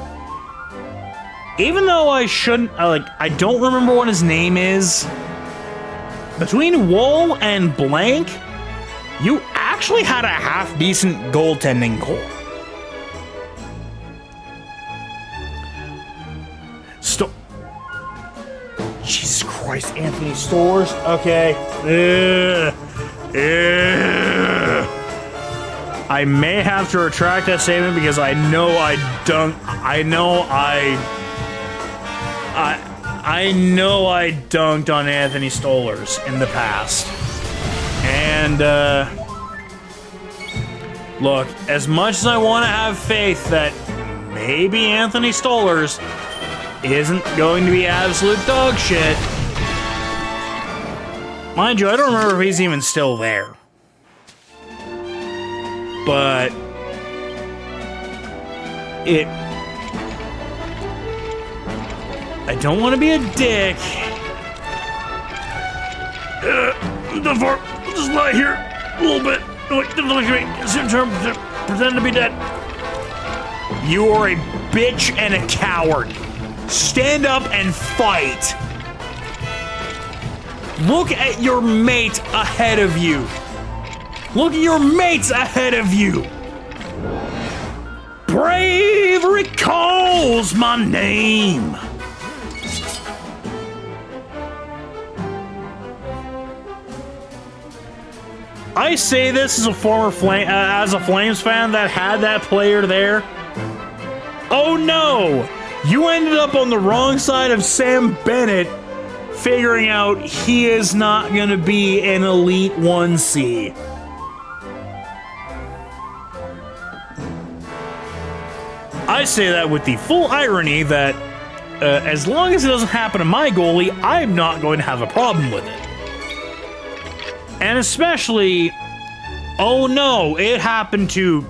even though I shouldn't, I don't remember what his name is, between Wall and Blank, you actually had a half-decent goaltending core. Jesus Christ, Anthony Stores. Okay. I may have to retract that statement because I know I dunked on Anthony Stollers in the past. And, look, as much as I want to have faith that maybe Anthony Stollers isn't going to be absolute dog shit, mind you, I don't remember if he's even still there. But I don't want to be a dick. Therefore, we'll just lie here a little bit. Pretend to be dead. You are a bitch and a coward. Stand up and fight. Look at your mate ahead of you. Look at your mates ahead of you. Bravery calls my name. I say this as a former Flames fan that had that player there. Oh no! You ended up on the wrong side of Sam Bennett, figuring out he is not going to be an Elite 1C. I say that with the full irony that as long as it doesn't happen to my goalie, I'm not going to have a problem with it. And especially, oh no, it happened to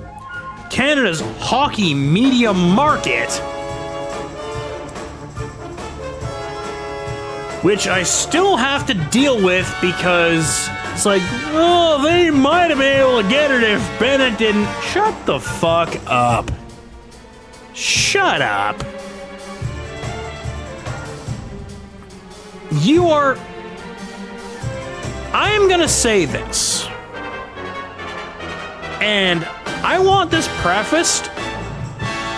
Canada's hockey media market, which I still have to deal with because it's like, oh, they might have been able to get it if Bennett didn't. Shut the fuck up. Shut up. You are... I am gonna say this, and I want this prefaced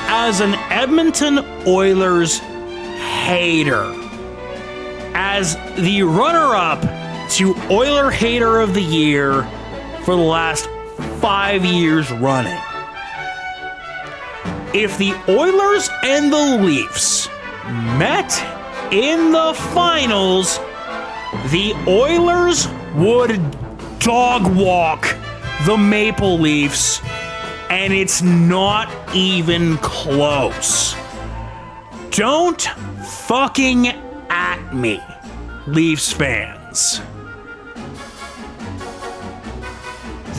as an Edmonton Oilers hater, as the runner-up to Oiler Hater of the Year for the last 5 years running. If the Oilers and the Leafs met in the finals, the Oilers would dog walk the Maple Leafs, and it's not even close. Don't fucking at me, Leafs fans.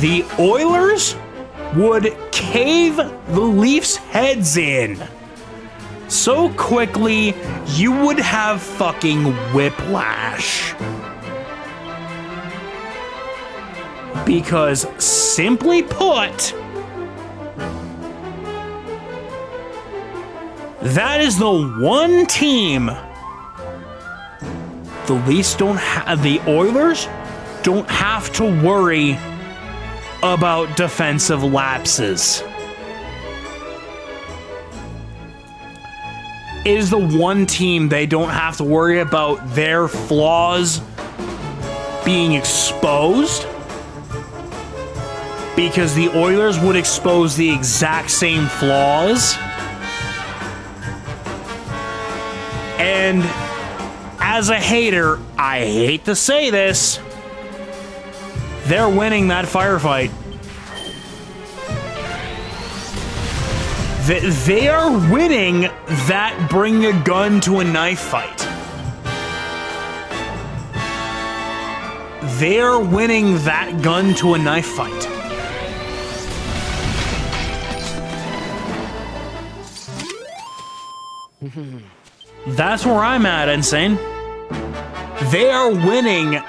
The Oilers would cave the Leafs' heads in so quickly you would have fucking whiplash. Because, simply put, that is the one team the Leafs don't have, the Oilers don't have to worry about defensive lapses. It is the one team they don't have to worry about their flaws being exposed, because the Oilers would expose the exact same flaws. And as a hater, I hate to say this, they're winning that firefight. They are winning that bring a gun to a knife fight. They're winning that gun to a knife fight. That's where I'm at, Insane. They are winning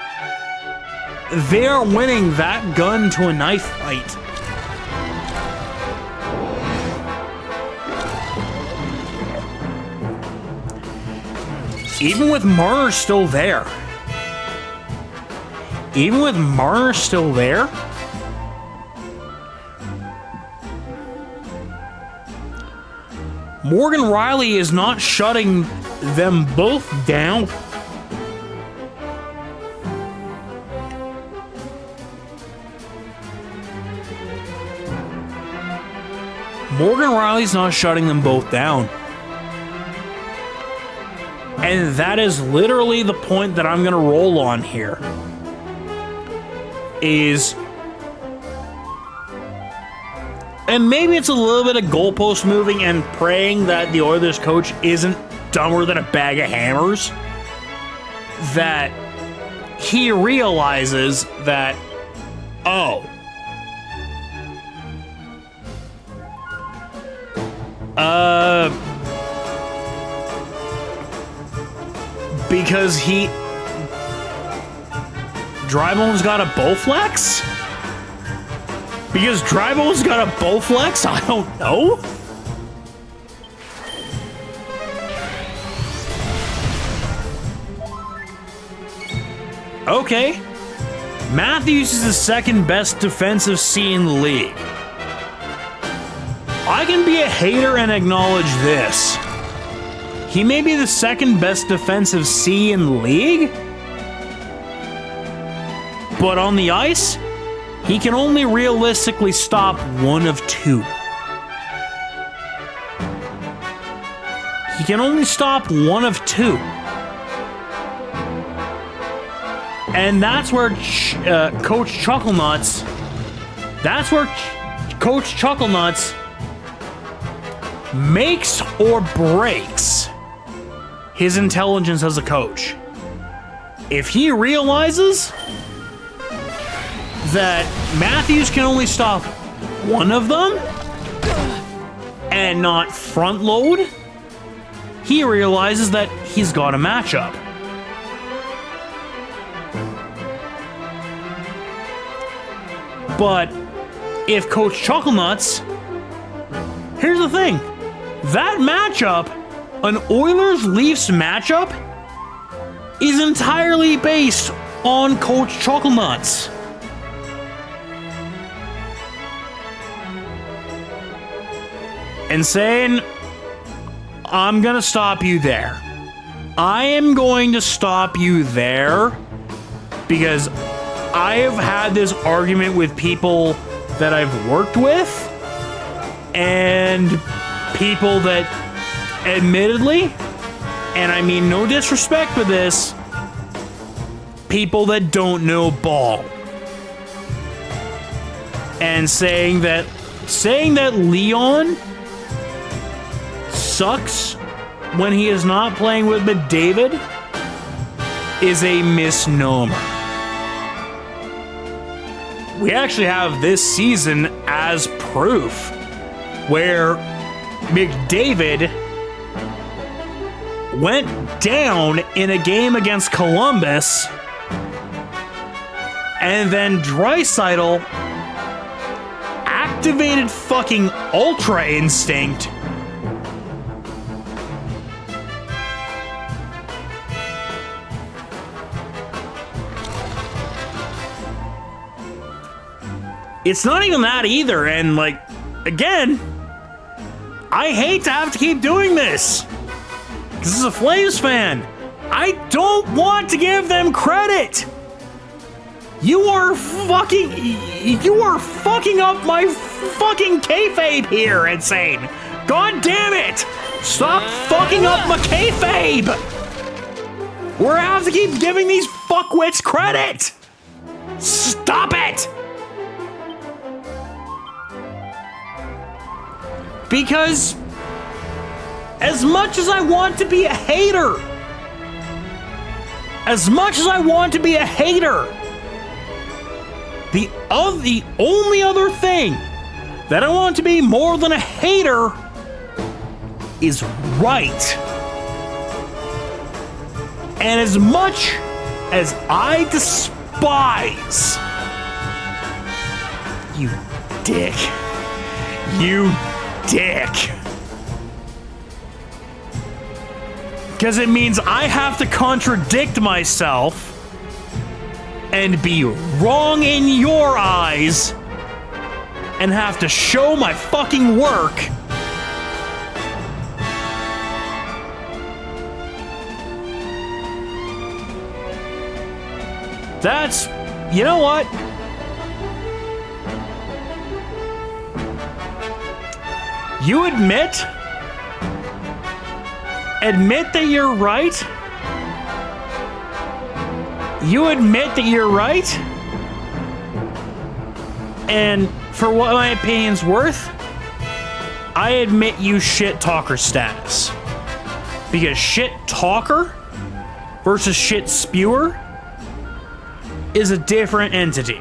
that gun to a knife fight. Even with Marner still there. Morgan Riley is not shutting them both down. Morgan Riley's not shutting them both down. And that is literally the point that I'm going to roll on here. Is... And maybe it's a little bit of goalpost moving and praying that the Oilers coach isn't dumber than a bag of hammers. That he realizes that, oh, because Drybone's got a Bowflex? Because Drybone's got a Bowflex? I don't know. Okay. Matthews is the second best defensive C in the league. I can be a hater and acknowledge this. He may be the second best defensive C in the league, but on the ice, he can only realistically stop one of two. He can only stop one of two. And that's where Coach Chucklenuts... makes or breaks his intelligence as a coach. If he realizes that Matthews can only stop one of them and not front load, he realizes that he's got a matchup. But if Coach Chucklenuts, here's the thing, that matchup, an Oilers-Leafs matchup, is entirely based on Coach Chucklenuts. And saying, I'm gonna stop you there. I am going to stop you there because I have had this argument with people that I've worked with and people that admittedly, and I mean no disrespect for this, people that don't know ball. And saying that Leon sucks when he is not playing with McDavid is a misnomer. We actually have this season as proof where McDavid went down in a game against Columbus and then Draisaitl activated fucking Ultra Instinct It's not even that either, and like, again, I hate to have to keep doing this. This is a Flames fan. I don't want to give them credit. You are fucking up my fucking kayfabe here, Insane. God damn it! Stop fucking up my kayfabe! We're gonna have to keep giving these fuckwits credit! Stop it! Because as much as I want to be a hater, the only other thing that I want to be more than a hater is right. And as much as I despise you dick, because it means I have to contradict myself and be wrong in your eyes and have to show my fucking work. That's, you know what? You admit that you're right? You admit that you're right? And for what my opinion's worth, I admit you shit talker status. Because shit talker versus shit spewer is a different entity.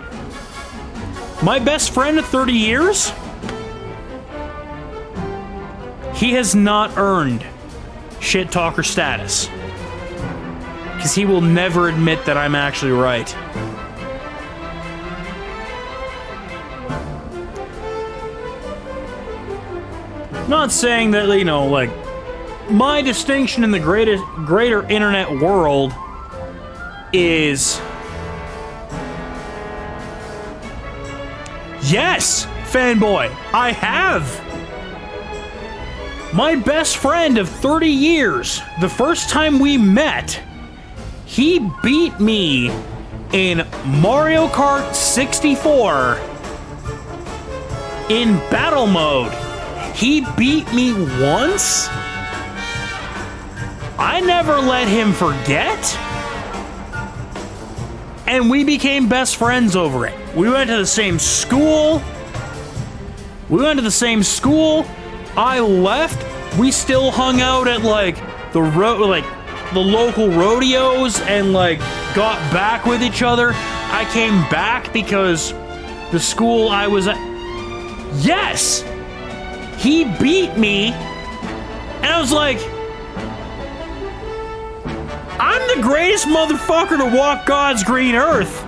My best friend of 30 years, he has not earned shit talker status. Because he will never admit that I'm actually right. Not saying that, you know, like, my distinction in the greater internet world is... Yes, fanboy, I have! My best friend of 30 years, the first time we met, he beat me in Mario Kart 64 in battle mode. He beat me once. I never let him forget. And we became best friends over it. We went to the same school. I left We still hung out at like the local rodeos and like got back with each other. I came back because the school I was at. Yes! He beat me, and I was like, I'm the greatest motherfucker to walk God's green earth.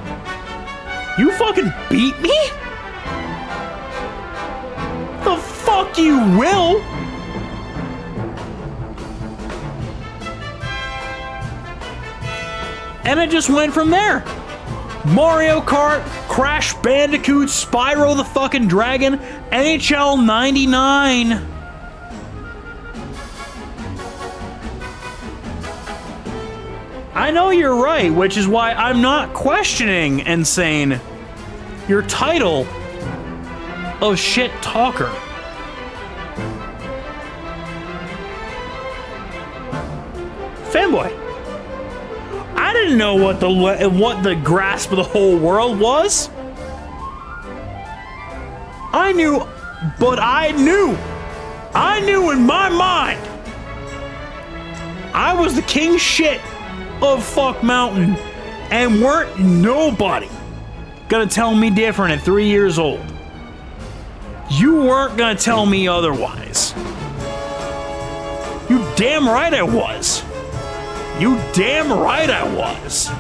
You fucking beat me? The fuck you will? And it just went from there. Mario Kart, Crash Bandicoot, Spyro the fucking Dragon, NHL 99. I know you're right, which is why I'm not questioning and saying your title of shit talker. Fanboy. I didn't know what the grasp of the whole world was. I knew, but I knew in my mind I was the king shit of Fuck Mountain, and weren't nobody gonna tell me different at 3 years old. You weren't gonna tell me otherwise. You damn right I was. You damn right I was.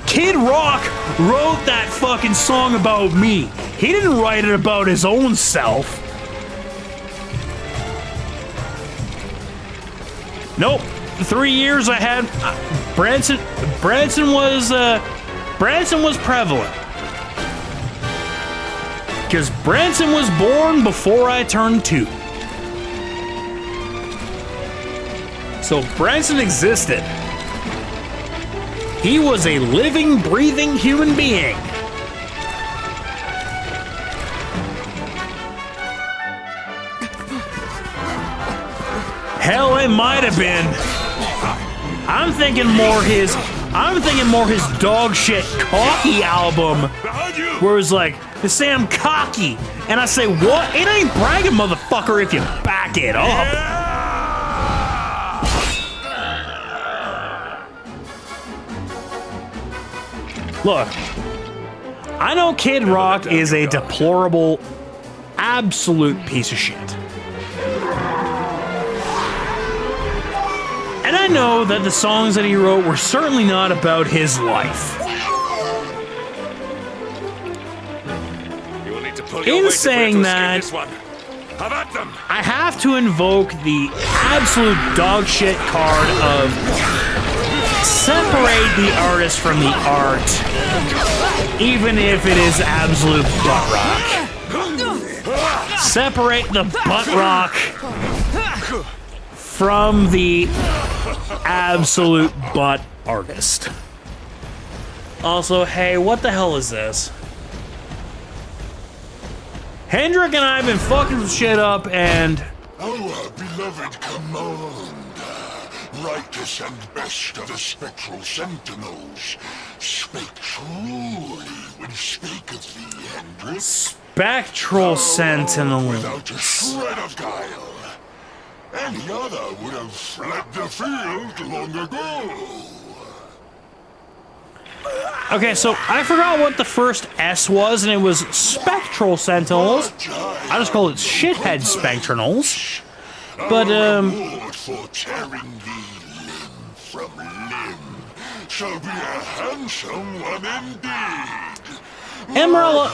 Kid Rock wrote that fucking song about me. He didn't write it about his own self. Nope. 3 years I had Branson was prevalent. Because Branson was born before I turned 2. So Branson existed. He was a living, breathing human being. Hell, it might have been. I'm thinking more his dog shit Cocky album, where it's like, they say I'm cocky, and I say, what? It ain't bragging, motherfucker, if you back it up. Look, I know Kid Rock is a deplorable, absolute piece of shit. And I know that the songs that he wrote were certainly not about his life. In saying that, I have to invoke the absolute dog shit card of separate the artist from the art, even if it is absolute butt rock. Separate the butt rock from the absolute butt artist. Also, hey, what the hell is this? Hendrik and I have been fucking some shit up, and
our beloved commander, rightest and best of the spectral sentinels, spake truly when spaketh thee, Hendrik.
Spectral sentinels.
Without a shred of guile. Any other would have fled the field long ago.
Okay, so I forgot what the first S was, and it was Spectral Sentinels. I just call it Shithead Spectrinals. But,
reward for tearing thee limb from limb shall be a handsome one indeed.
Emerald,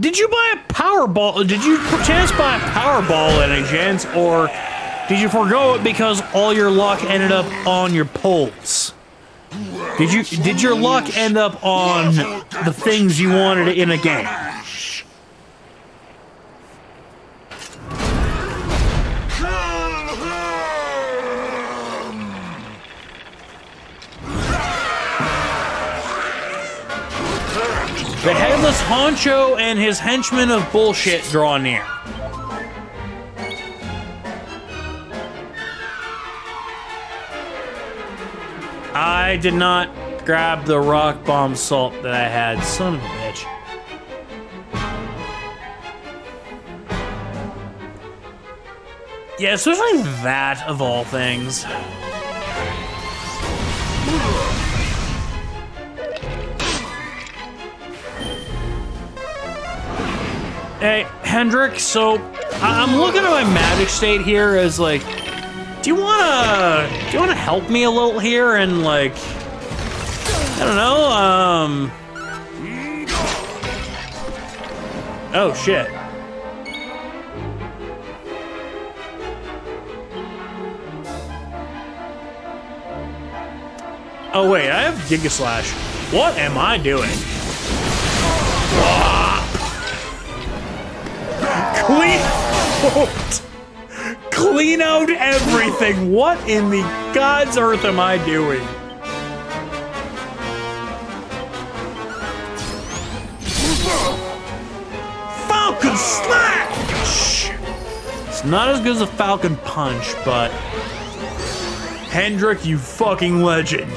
did you buy a Powerball? Did you perchance buy a Powerball in a chance, or did you forgo it because all your luck ended up on your pulls? Did your luck end up on the things you wanted in a game? The headless honcho and his henchmen of bullshit draw near. I did not grab the rock bomb salt that I had, son of a bitch. Yeah, especially that, of all things. Hey, Hendrik, so I'm looking at my magic state here as like, do you wanna help me a little here and like, I don't know, oh shit. Oh wait, I have Giga Slash. What am I doing? Clean out everything. What in the God's earth am I doing? Falcon Slash! It's not as good as a Falcon Punch, but Hendrik, you fucking legend.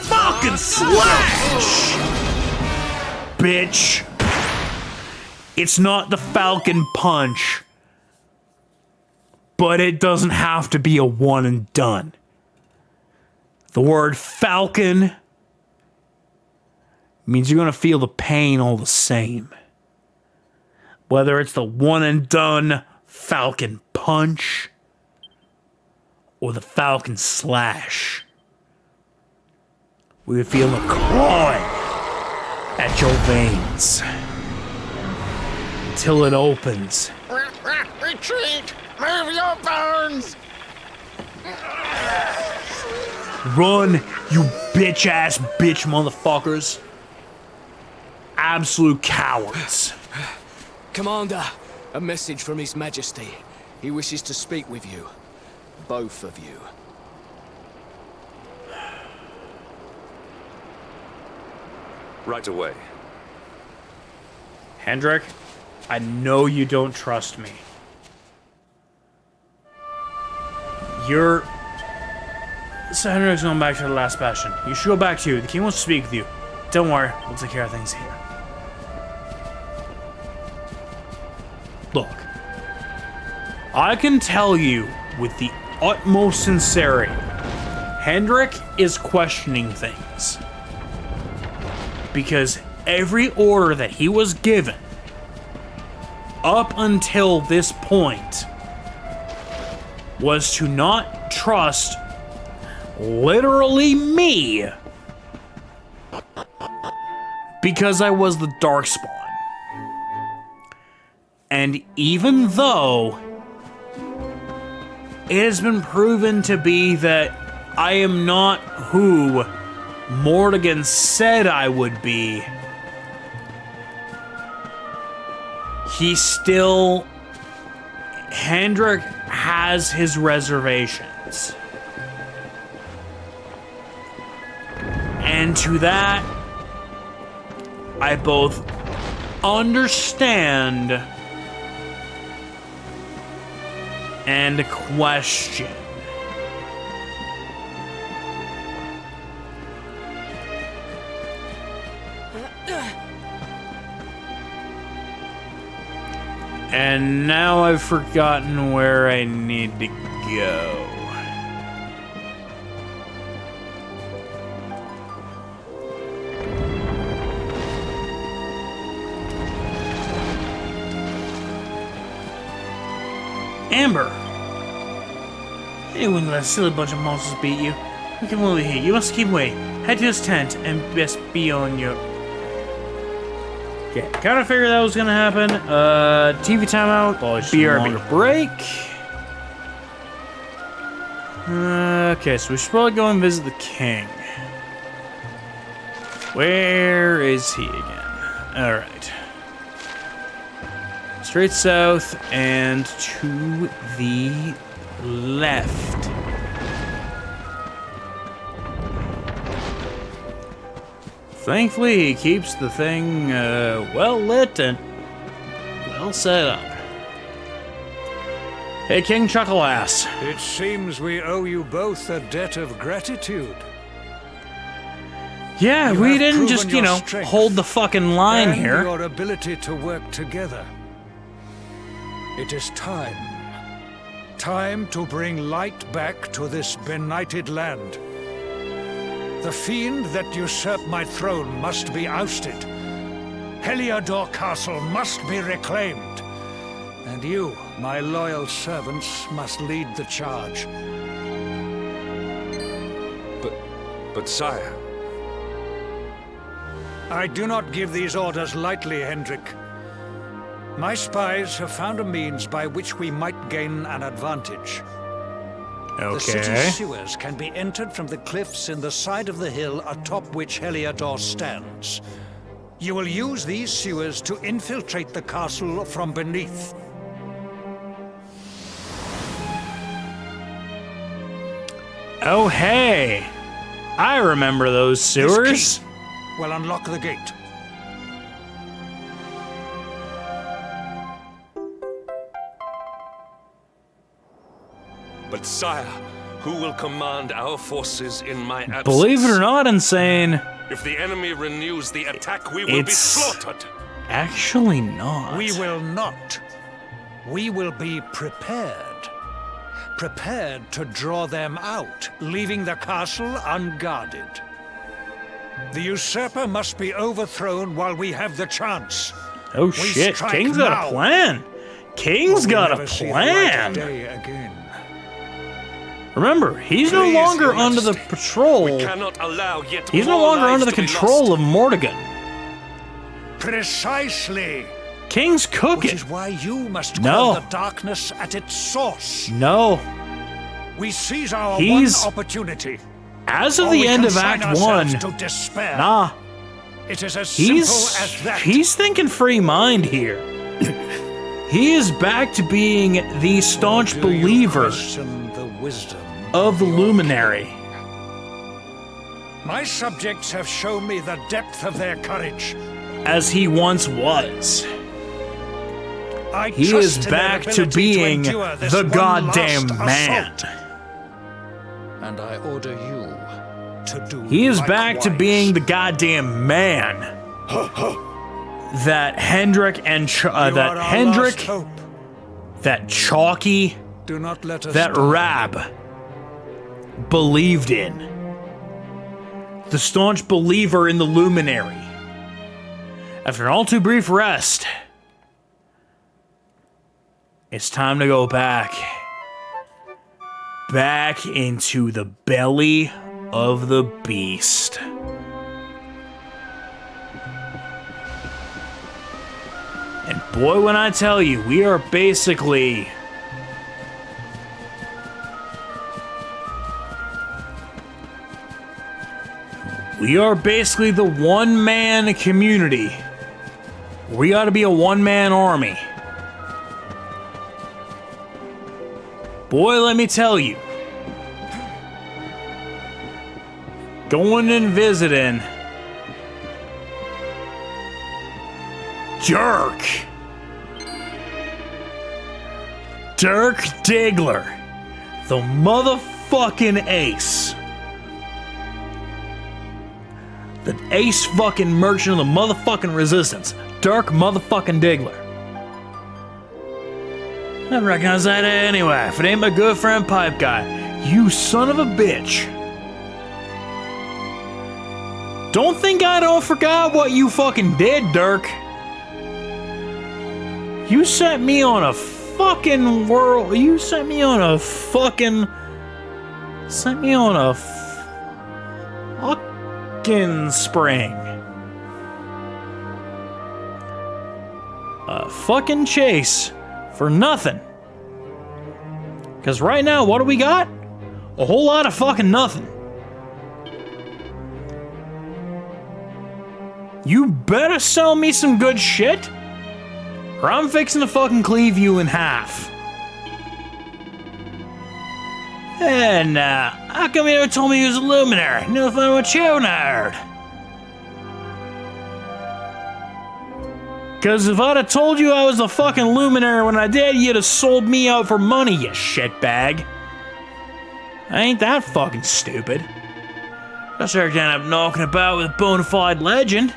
Falcon Slash! Bitch. It's not the Falcon Punch, but it doesn't have to be a one and done. The word Falcon means you're gonna feel the pain all the same. Whether it's the one and done Falcon Punch or the Falcon Slash, we feel the clawing at your veins. Till it opens.
Retreat! Move your bones!
Run, you bitch-ass bitch motherfuckers. Absolute cowards.
Commander, a message from His Majesty. He wishes to speak with you. Both of you.
Right away.
Hendrik, I know you don't trust me. So Hendrik's going back to the last bastion. You should go back to you. The king wants to speak with you. Don't worry, we'll take care of things here. Look, I can tell you with the utmost sincerity, Hendrik is questioning things. Because every order that he was given up until this point was to not trust literally me because I was the Darkspawn. And even though it has been proven to be that I am not who Morrigan said I would be, Hendrik has his reservations. And to that, I both understand and question. And now I've forgotten where I need to go. Amber! Hey, when that silly bunch of monsters beat you, we come over here. You must keep away. Head to his tent and best be on your... Okay, kind of figured that was gonna happen. TV timeout. BRB break. Okay, so we should probably go and visit the king. Where is he again? Alright. Straight south and to the left. Thankfully, he keeps the thing well lit and well set up. Hey, King Chuckleass.
It seems we owe you both a debt of gratitude.
Yeah,
You
we
have
didn't just,
proven
you
your
know,
strength
hold the fucking line
and
here.
your ability to work together. It is time. Time to bring light back to this benighted land. The fiend that usurped my throne must be ousted. Heliodor Castle must be reclaimed. And you, my loyal servants, must lead the charge.
But sire...
I do not give these orders lightly, Hendrik. My spies have found a means by which we might gain an advantage. The city sewers can be entered from the cliffs in the side of the hill atop which Heliodor stands. You will use these sewers to infiltrate the castle from beneath.
Oh, hey. I remember those sewers.
This key will unlock the gate.
But sire, who will command our forces in my absence?
Believe it or not, Insane,
If the enemy renews the attack, we will be slaughtered.
Actually not.
We will not. We will be prepared. Prepared to draw them out, leaving the castle unguarded. The usurper must be overthrown while we have the chance.
Oh shit, King's got a plan. King's got a plan. Remember, he's no longer under the patrol.
We cannot allow yet
He's no
more
longer
lives
under the
to be
control of
lost.
Mordegon.
Precisely.
King's cooking.
Which is why you must quell the darkness at its source.
No.
We seize our
one
opportunity.
As of the end of Act 1,
to despair.
nah.
It is as simple as that.
He's thinking free mind here. He is back to being the staunch believer of the Luminary.
My subjects have shown me the depth of their courage.
As he once was. He is back to being the goddamn man.
And I order you to do
He is back to being the goddamn man. That Hendrik and that Chalky,
do not let us
that Rab believed in. The staunch believer in the Luminary. After an all too brief rest, it's time to go back into the belly of the beast. And boy, when I tell you, we are basically the one-man community. We ought to be a one-man army. Boy, let me tell you. Going and visiting Dirk Diggler, the motherfucking ace. The ace fucking merchant of the motherfucking resistance. Dirk motherfucking Diggler. I recognize that anyway, if it ain't my good friend Pipe Guy. You son of a bitch. Don't think I don't forgot what you fucking did, Dirk. You sent me on a fucking world. You sent me on a fucking spring. A fucking chase for nothing. Because right now, what do we got? A whole lot of fucking nothing. You better sell me some good shit, or I'm fixing to fucking cleave you in half. And how come you never told me you was a Luminary? Nothing about you, nerd. Cause if I'd have told you I was the fucking Luminary when I did, you'd have sold me out for money, you shitbag. I ain't that fucking stupid. I started to end up knocking about with a bona fide legend.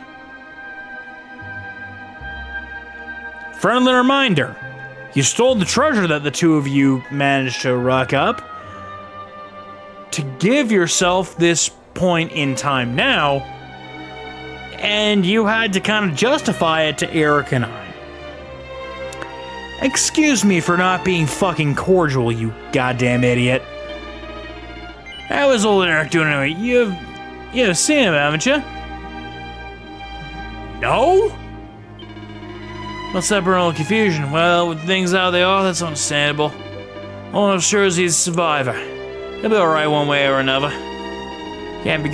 Friendly reminder, You stole the treasure that the two of you managed to ruck up to give yourself this point in time now, and you had to kind of justify it to Eric and I. Excuse me for not being fucking cordial, you goddamn idiot. How is old Eric doing anyway? You've seen him, haven't you? No? What's that parental confusion? Well, with things how they are, that's understandable. All I'm sure is he's a survivor. He'll be alright one way or another. Can't be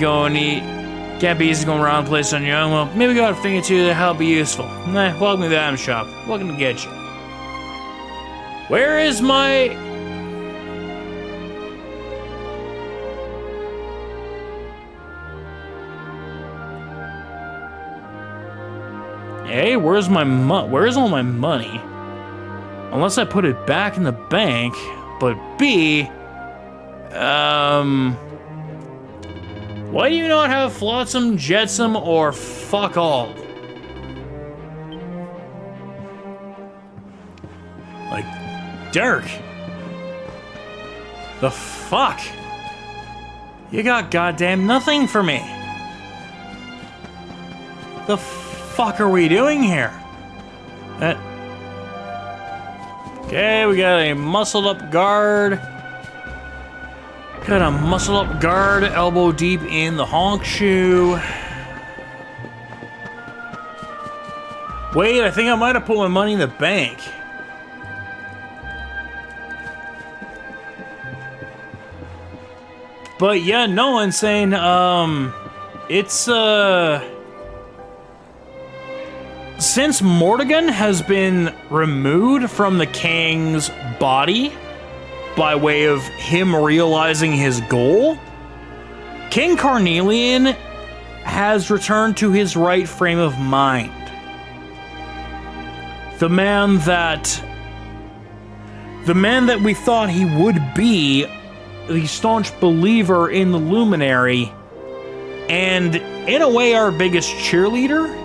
easy going around the place on your own. Well, maybe got a thing or two that'll be useful. Welcome to the item shop. Welcome to get you. Where is my... A, where's all my money? Unless I put it back in the bank. But B, why do you not have Flotsam, Jetsam, or fuck all? Like, Dirk. The fuck? You got goddamn nothing for me. The fuck are we doing here? Okay, we got a muscled up guard. Got a muscled up guard, elbow deep in the honk shoe. Wait, I think I might have put my money in the bank. But yeah, no, I'm saying, it's, since Mordegon has been removed from the king's body by way of him realizing his goal, King Carnelian has returned to his right frame of mind. The man that we thought he would be, the staunch believer in the Luminary, and in a way our biggest cheerleader.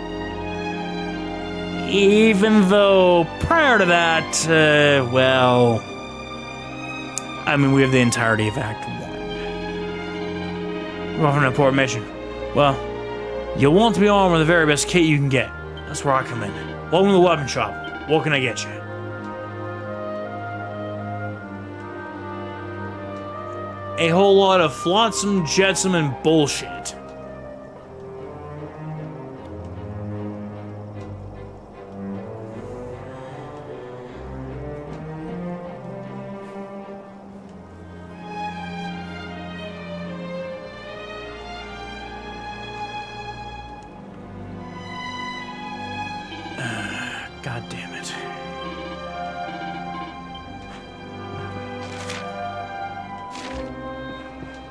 Even though prior to that, well, I mean, we have the entirety of Act 1. We're off on an important mission. Well, you'll want to be armed with the very best kit you can get. That's where I come in. Welcome to the weapon shop. What can I get you? A whole lot of flotsam, jetsam, and bullshit. God damn it.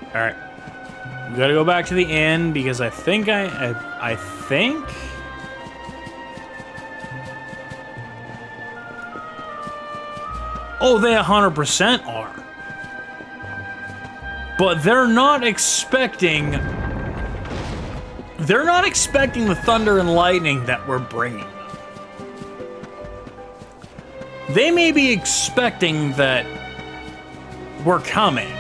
Alright. We gotta go back to the inn because I think I think... Oh, they 100% are. But they're not expecting... They're not expecting the thunder and lightning that we're bringing. They may be expecting that we're coming,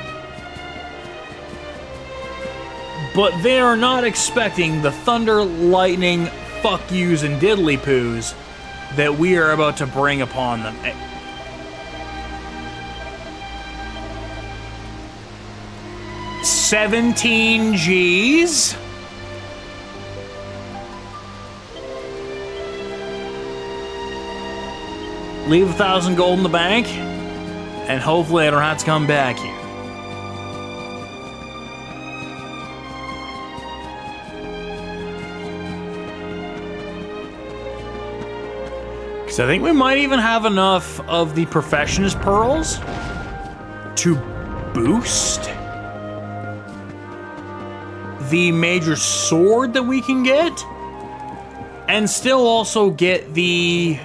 but they are not expecting the thunder, lightning, fuck yous, and diddly poos that we are about to bring upon them. 17 G's. Leave 1,000 gold in the bank, and hopefully I don't have to come back here. Because I think we might even have enough of the Professionist Pearls to boost the major sword that we can get, and still also get the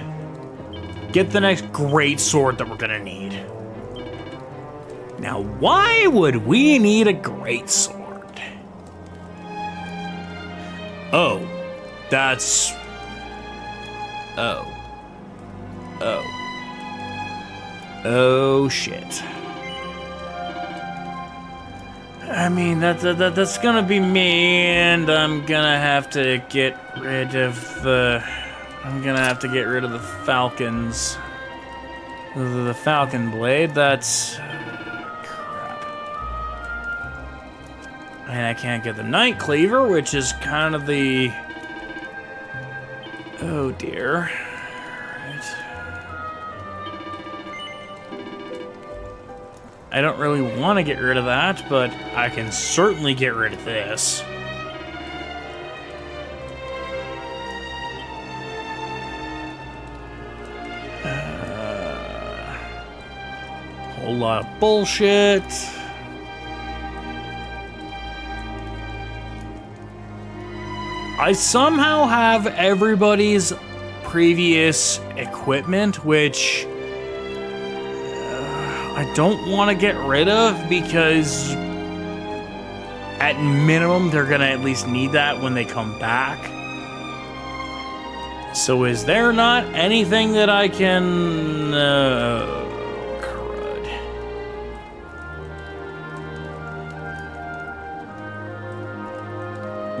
next great sword that we're gonna need. Now, why would we need a great sword? Oh, that's... Oh. Oh, shit. I mean, that's gonna be me, and I'm gonna have to get rid of the... I'm gonna have to get rid of the falcons. The falcon blade, that's... crap. And I can't get the night cleaver, which is kind of the... Oh, dear. Right. I don't really want to get rid of that, but I can certainly get rid of this. Whole lot of bullshit. I somehow have everybody's previous equipment, which I don't want to get rid of because at minimum they're gonna at least need that when they come back. So is there not anything that I can... crud.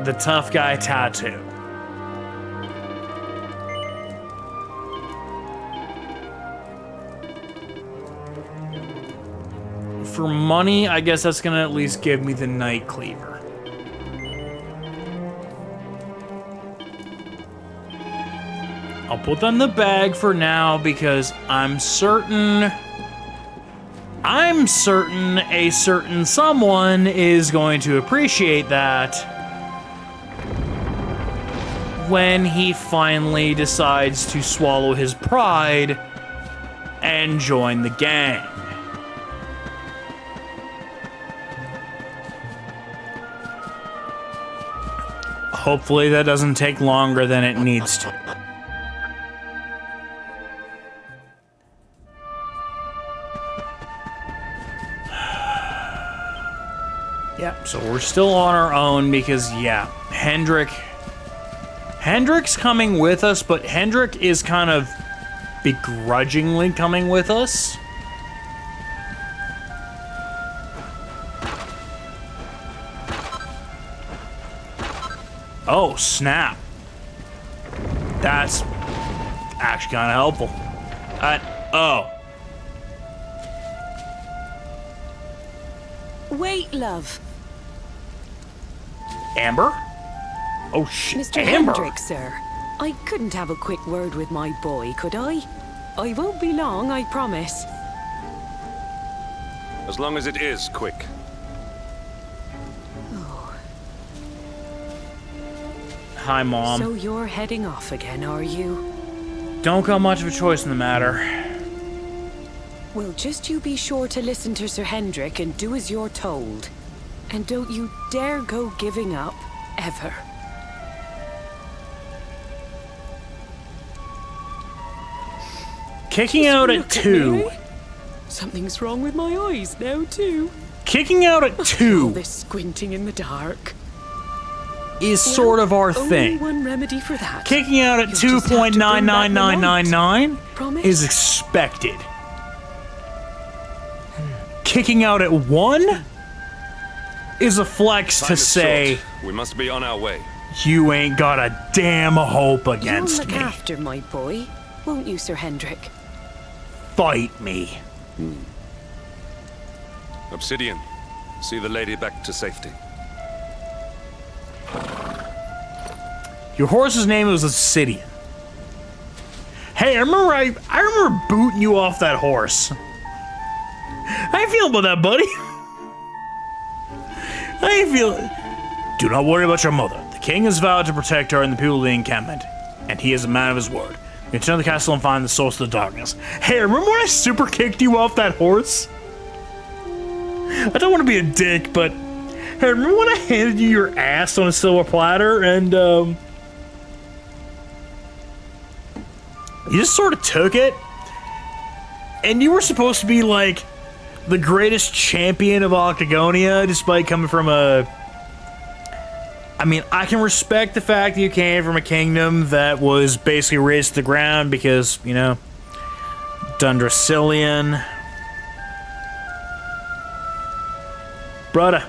The tough guy tattoo. For money, I guess that's gonna at least give me the night cleaver. I'll put that in the bag for now because I'm certain a certain someone is going to appreciate that when he finally decides to swallow his pride and join the gang. Hopefully that doesn't take longer than it needs to. Yeah, so we're still on our own because, yeah, Hendrik's coming with us, but Hendrik is kind of begrudgingly coming with us. Oh, snap. That's actually kind of helpful. Oh.
Wait, love.
Amber? Oh, shit.
Mr.
Amber.
Hendrik, sir. I couldn't have a quick word with my boy, could I? I won't be long, I promise.
As long as it is quick.
Hi, Mom.
So you're heading off again, are you?
Don't got much of a choice in the matter.
Well, just you be sure to listen to Sir Hendrik and do as you're told. And don't you dare go giving up, ever.
Kicking out at
Look at
2.
me. Something's wrong with my eyes now, too.
Kicking out at
All
2
this squinting in the dark.
is sort of our
Only
thing.
one remedy for that.
Kicking out at
You'll just have to bring back the
2.99999
Promise?
is expected. Kicking out at 1 is a flex
Time
to
is
say,
short. We must be on our way.
you ain't got a damn hope
You'll
against
look
me.
after my boy, won't you, Sir Hendrik?
Fight me.
Obsidian, see the lady back to safety.
Your horse's name was Obsidian. Hey, I remember booting you off that horse. How you feel about that, buddy? How you feel? Do not worry about your mother. The king has vowed to protect her and the people of the encampment, and he is a man of his word. Return to the castle and find the source of the darkness. Hey, remember when I super kicked you off that horse? I don't want to be a dick, but hey, remember when I handed you your ass on a silver platter and you just sort of took it? And you were supposed to be like the greatest champion of Octagonia, despite coming from a... I mean, I can respect the fact that you came from a kingdom that was basically razed to the ground because, you know, Dundrasilian. Brother,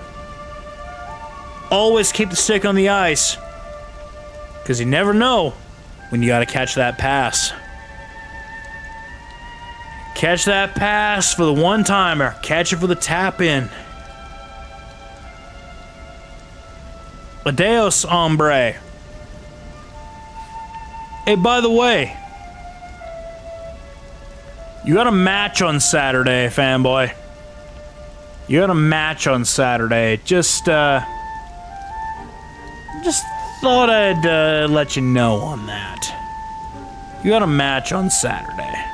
always keep the stick on the ice. Because you never know when you gotta catch that pass. Catch that pass for the one-timer. Catch it for the tap-in. Adios, hombre. Hey, by the way, you got a match on Saturday, fanboy. You got a match on Saturday. Just thought I'd let you know on that. You got a match on Saturday.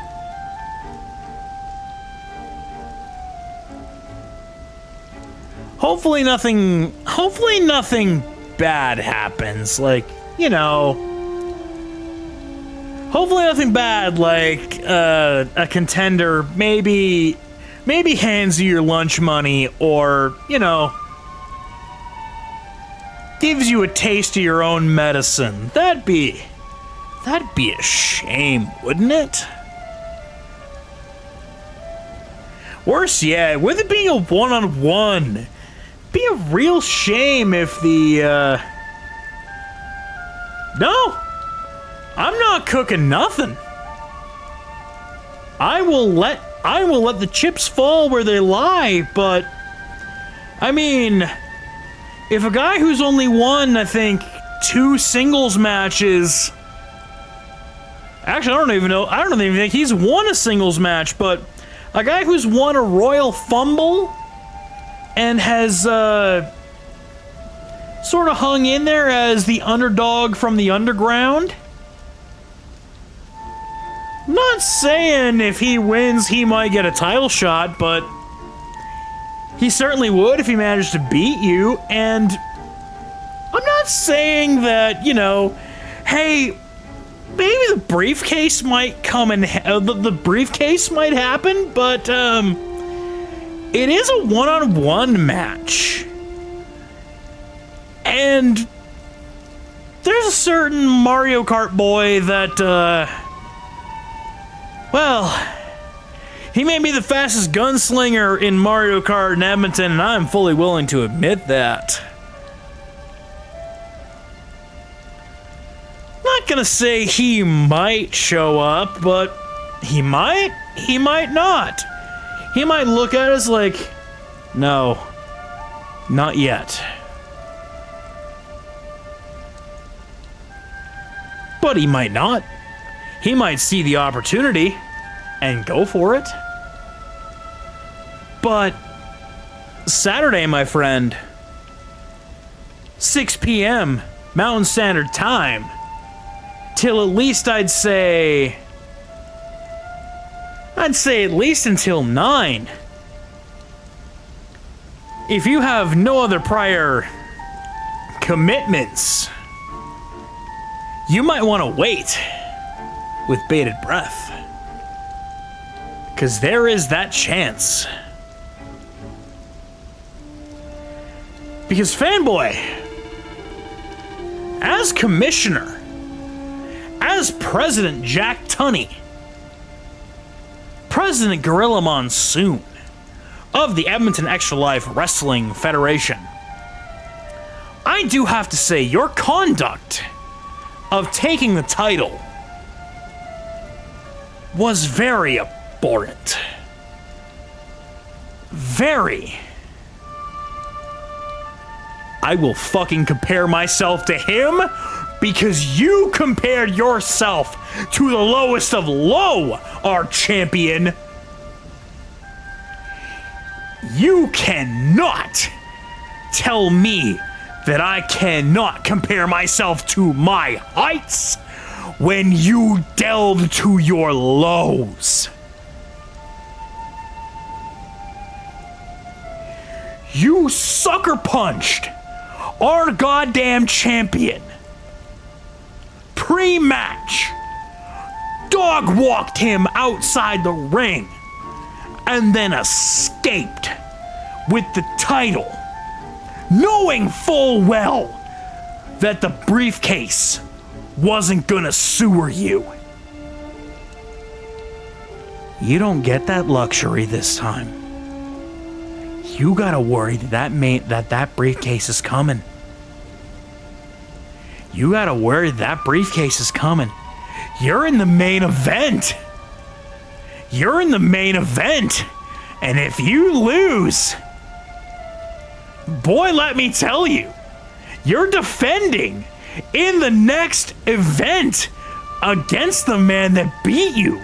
Hopefully nothing bad happens. Like, you know, hopefully nothing bad, like a contender maybe hands you your lunch money, or, you know, gives you a taste of your own medicine. That'd be a shame, wouldn't it? Worse yet, with it being a one-on-one, be a real shame if the no, I'm not cooking nothing. I will let the chips fall where they lie, but I mean, if a guy who's only won, I think, 2 singles matches, actually I don't even think he's won a singles match, but a guy who's won a Royal Fumble and has sort of hung in there as the underdog from the underground. I'm not saying if he wins he might get a title shot, but he certainly would if he managed to beat you. And I'm not saying that, you know, hey, maybe the briefcase might come and the briefcase might happen, but it is a one-on-one match. And there's a certain Mario Kart boy that, well, he may be the fastest gunslinger in Mario Kart in Edmonton, and I'm fully willing to admit that. Not gonna say he might show up, but he might not. He might look at us like, no, not yet. But he might not. He might see the opportunity and go for it. But Saturday, my friend, 6 p.m. Mountain Standard Time, till at least I'd say at least until 9. If you have no other prior commitments, you might want to wait with bated breath, because there is that chance. Because fanboy, as commissioner, as President Jack Tunney, President Gorilla Monsoon of the Edmonton Extra Life Wrestling Federation, I do have to say your conduct of taking the title was very abhorrent. Very. I will fucking compare myself to him, because you compared yourself to the lowest of low, our champion. You cannot tell me that I cannot compare myself to my heights when you delve to your lows. You sucker punched our goddamn champion pre-match, dog walked him outside the ring, and then escaped with the title, knowing full well that the briefcase wasn't gonna sewer you. You don't get that luxury this time. You gotta worry that briefcase is coming. You gotta worry that briefcase is coming. You're in the main event. You're in the main event. And if you lose, boy, let me tell you, you're defending in the next event against the man that beat you.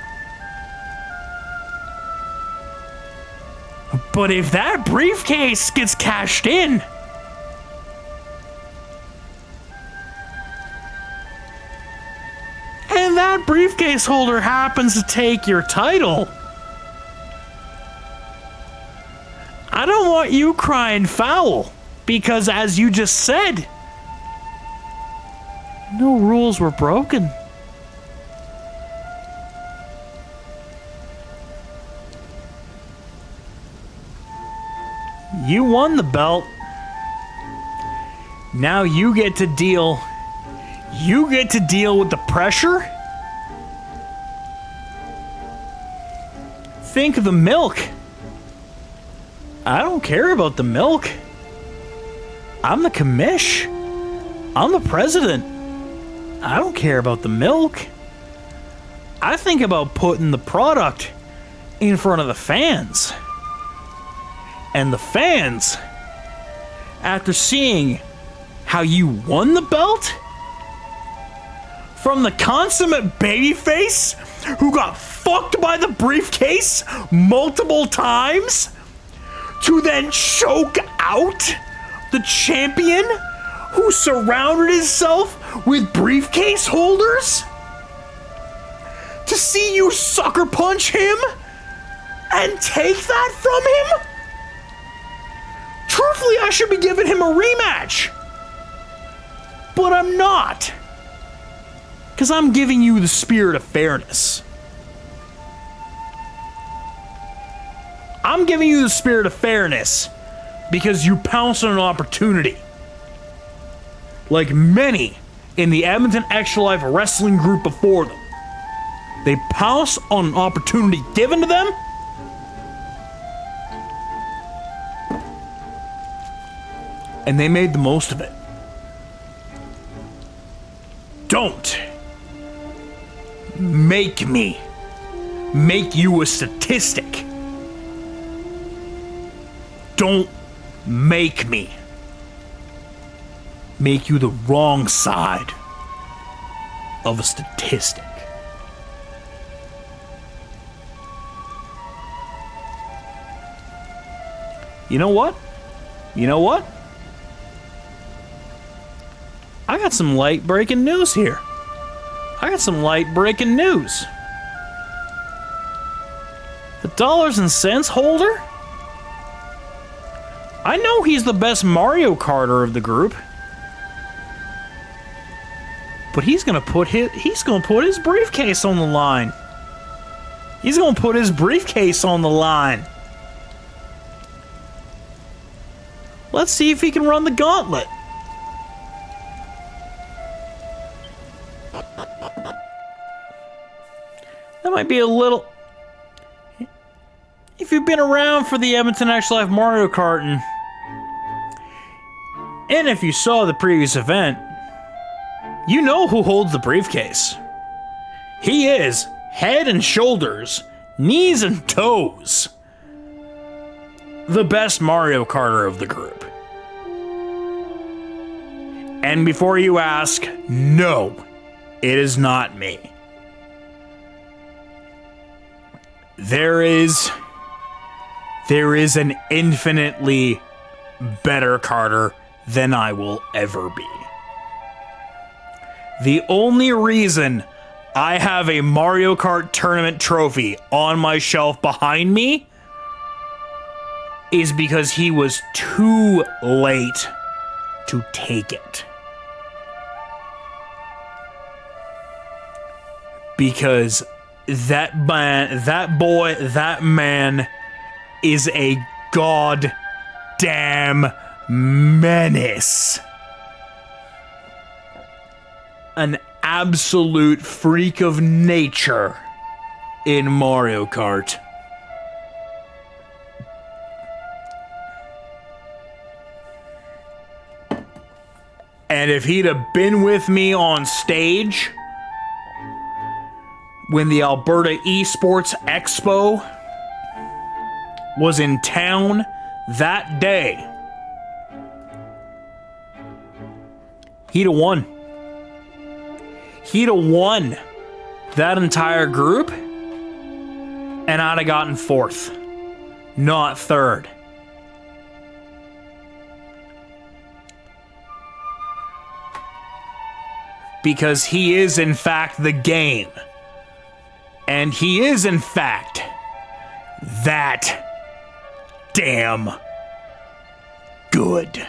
But if that briefcase gets cashed in, and that briefcase holder happens to take your title, I don't want you crying foul, because as you just said, no rules were broken. You won the belt. Now you get to deal with the pressure. Think of the milk. I don't care about the milk. I'm the commish. I'm the president. I don't care about the milk. I think about putting the product in front of the fans. And the fans, after seeing how you won the belt from the consummate babyface who got fucked by the briefcase multiple times, to then choke out the champion who surrounded himself with briefcase holders, to see you sucker punch him and take that from him? Truthfully, I should be giving him a rematch. But I'm not. Because I'm giving you the spirit of fairness. I'm giving you the spirit of fairness because you pounced on an opportunity. Like many in the Edmonton Extra Life Wrestling group before them. They pounced on an opportunity given to them, and they made the most of it. Don't make me make you a statistic. Don't make me make you the wrong side of a statistic. You know what? You know what? I got some light breaking news here. I got some light breaking news. The dollars and cents holder? I know he's the best Mario Karter of the group. But he's gonna put his briefcase on the line. He's gonna put his briefcase on the line. Let's see if he can run the gauntlet. That might be a little... If you've been around for the Edmonton Extra Life Mario Karting, and if you saw the previous event, you know who holds the briefcase. He is head and shoulders, knees and toes, the best Mario Karter of the group. And before you ask, no, it is not me. There is an infinitely better Karter than I will ever be. The only reason I have a Mario Kart tournament trophy on my shelf behind me is because he was too late to take it. Because that man is a goddamn menace. An absolute freak of nature in Mario Kart. And if he'd have been with me on stage when the Alberta Esports Expo was in town that day, he'd have won. He'd have won that entire group, and I'd have gotten 4th, not 3rd. Because he is, in fact, the game. And he is, in fact, that damn good.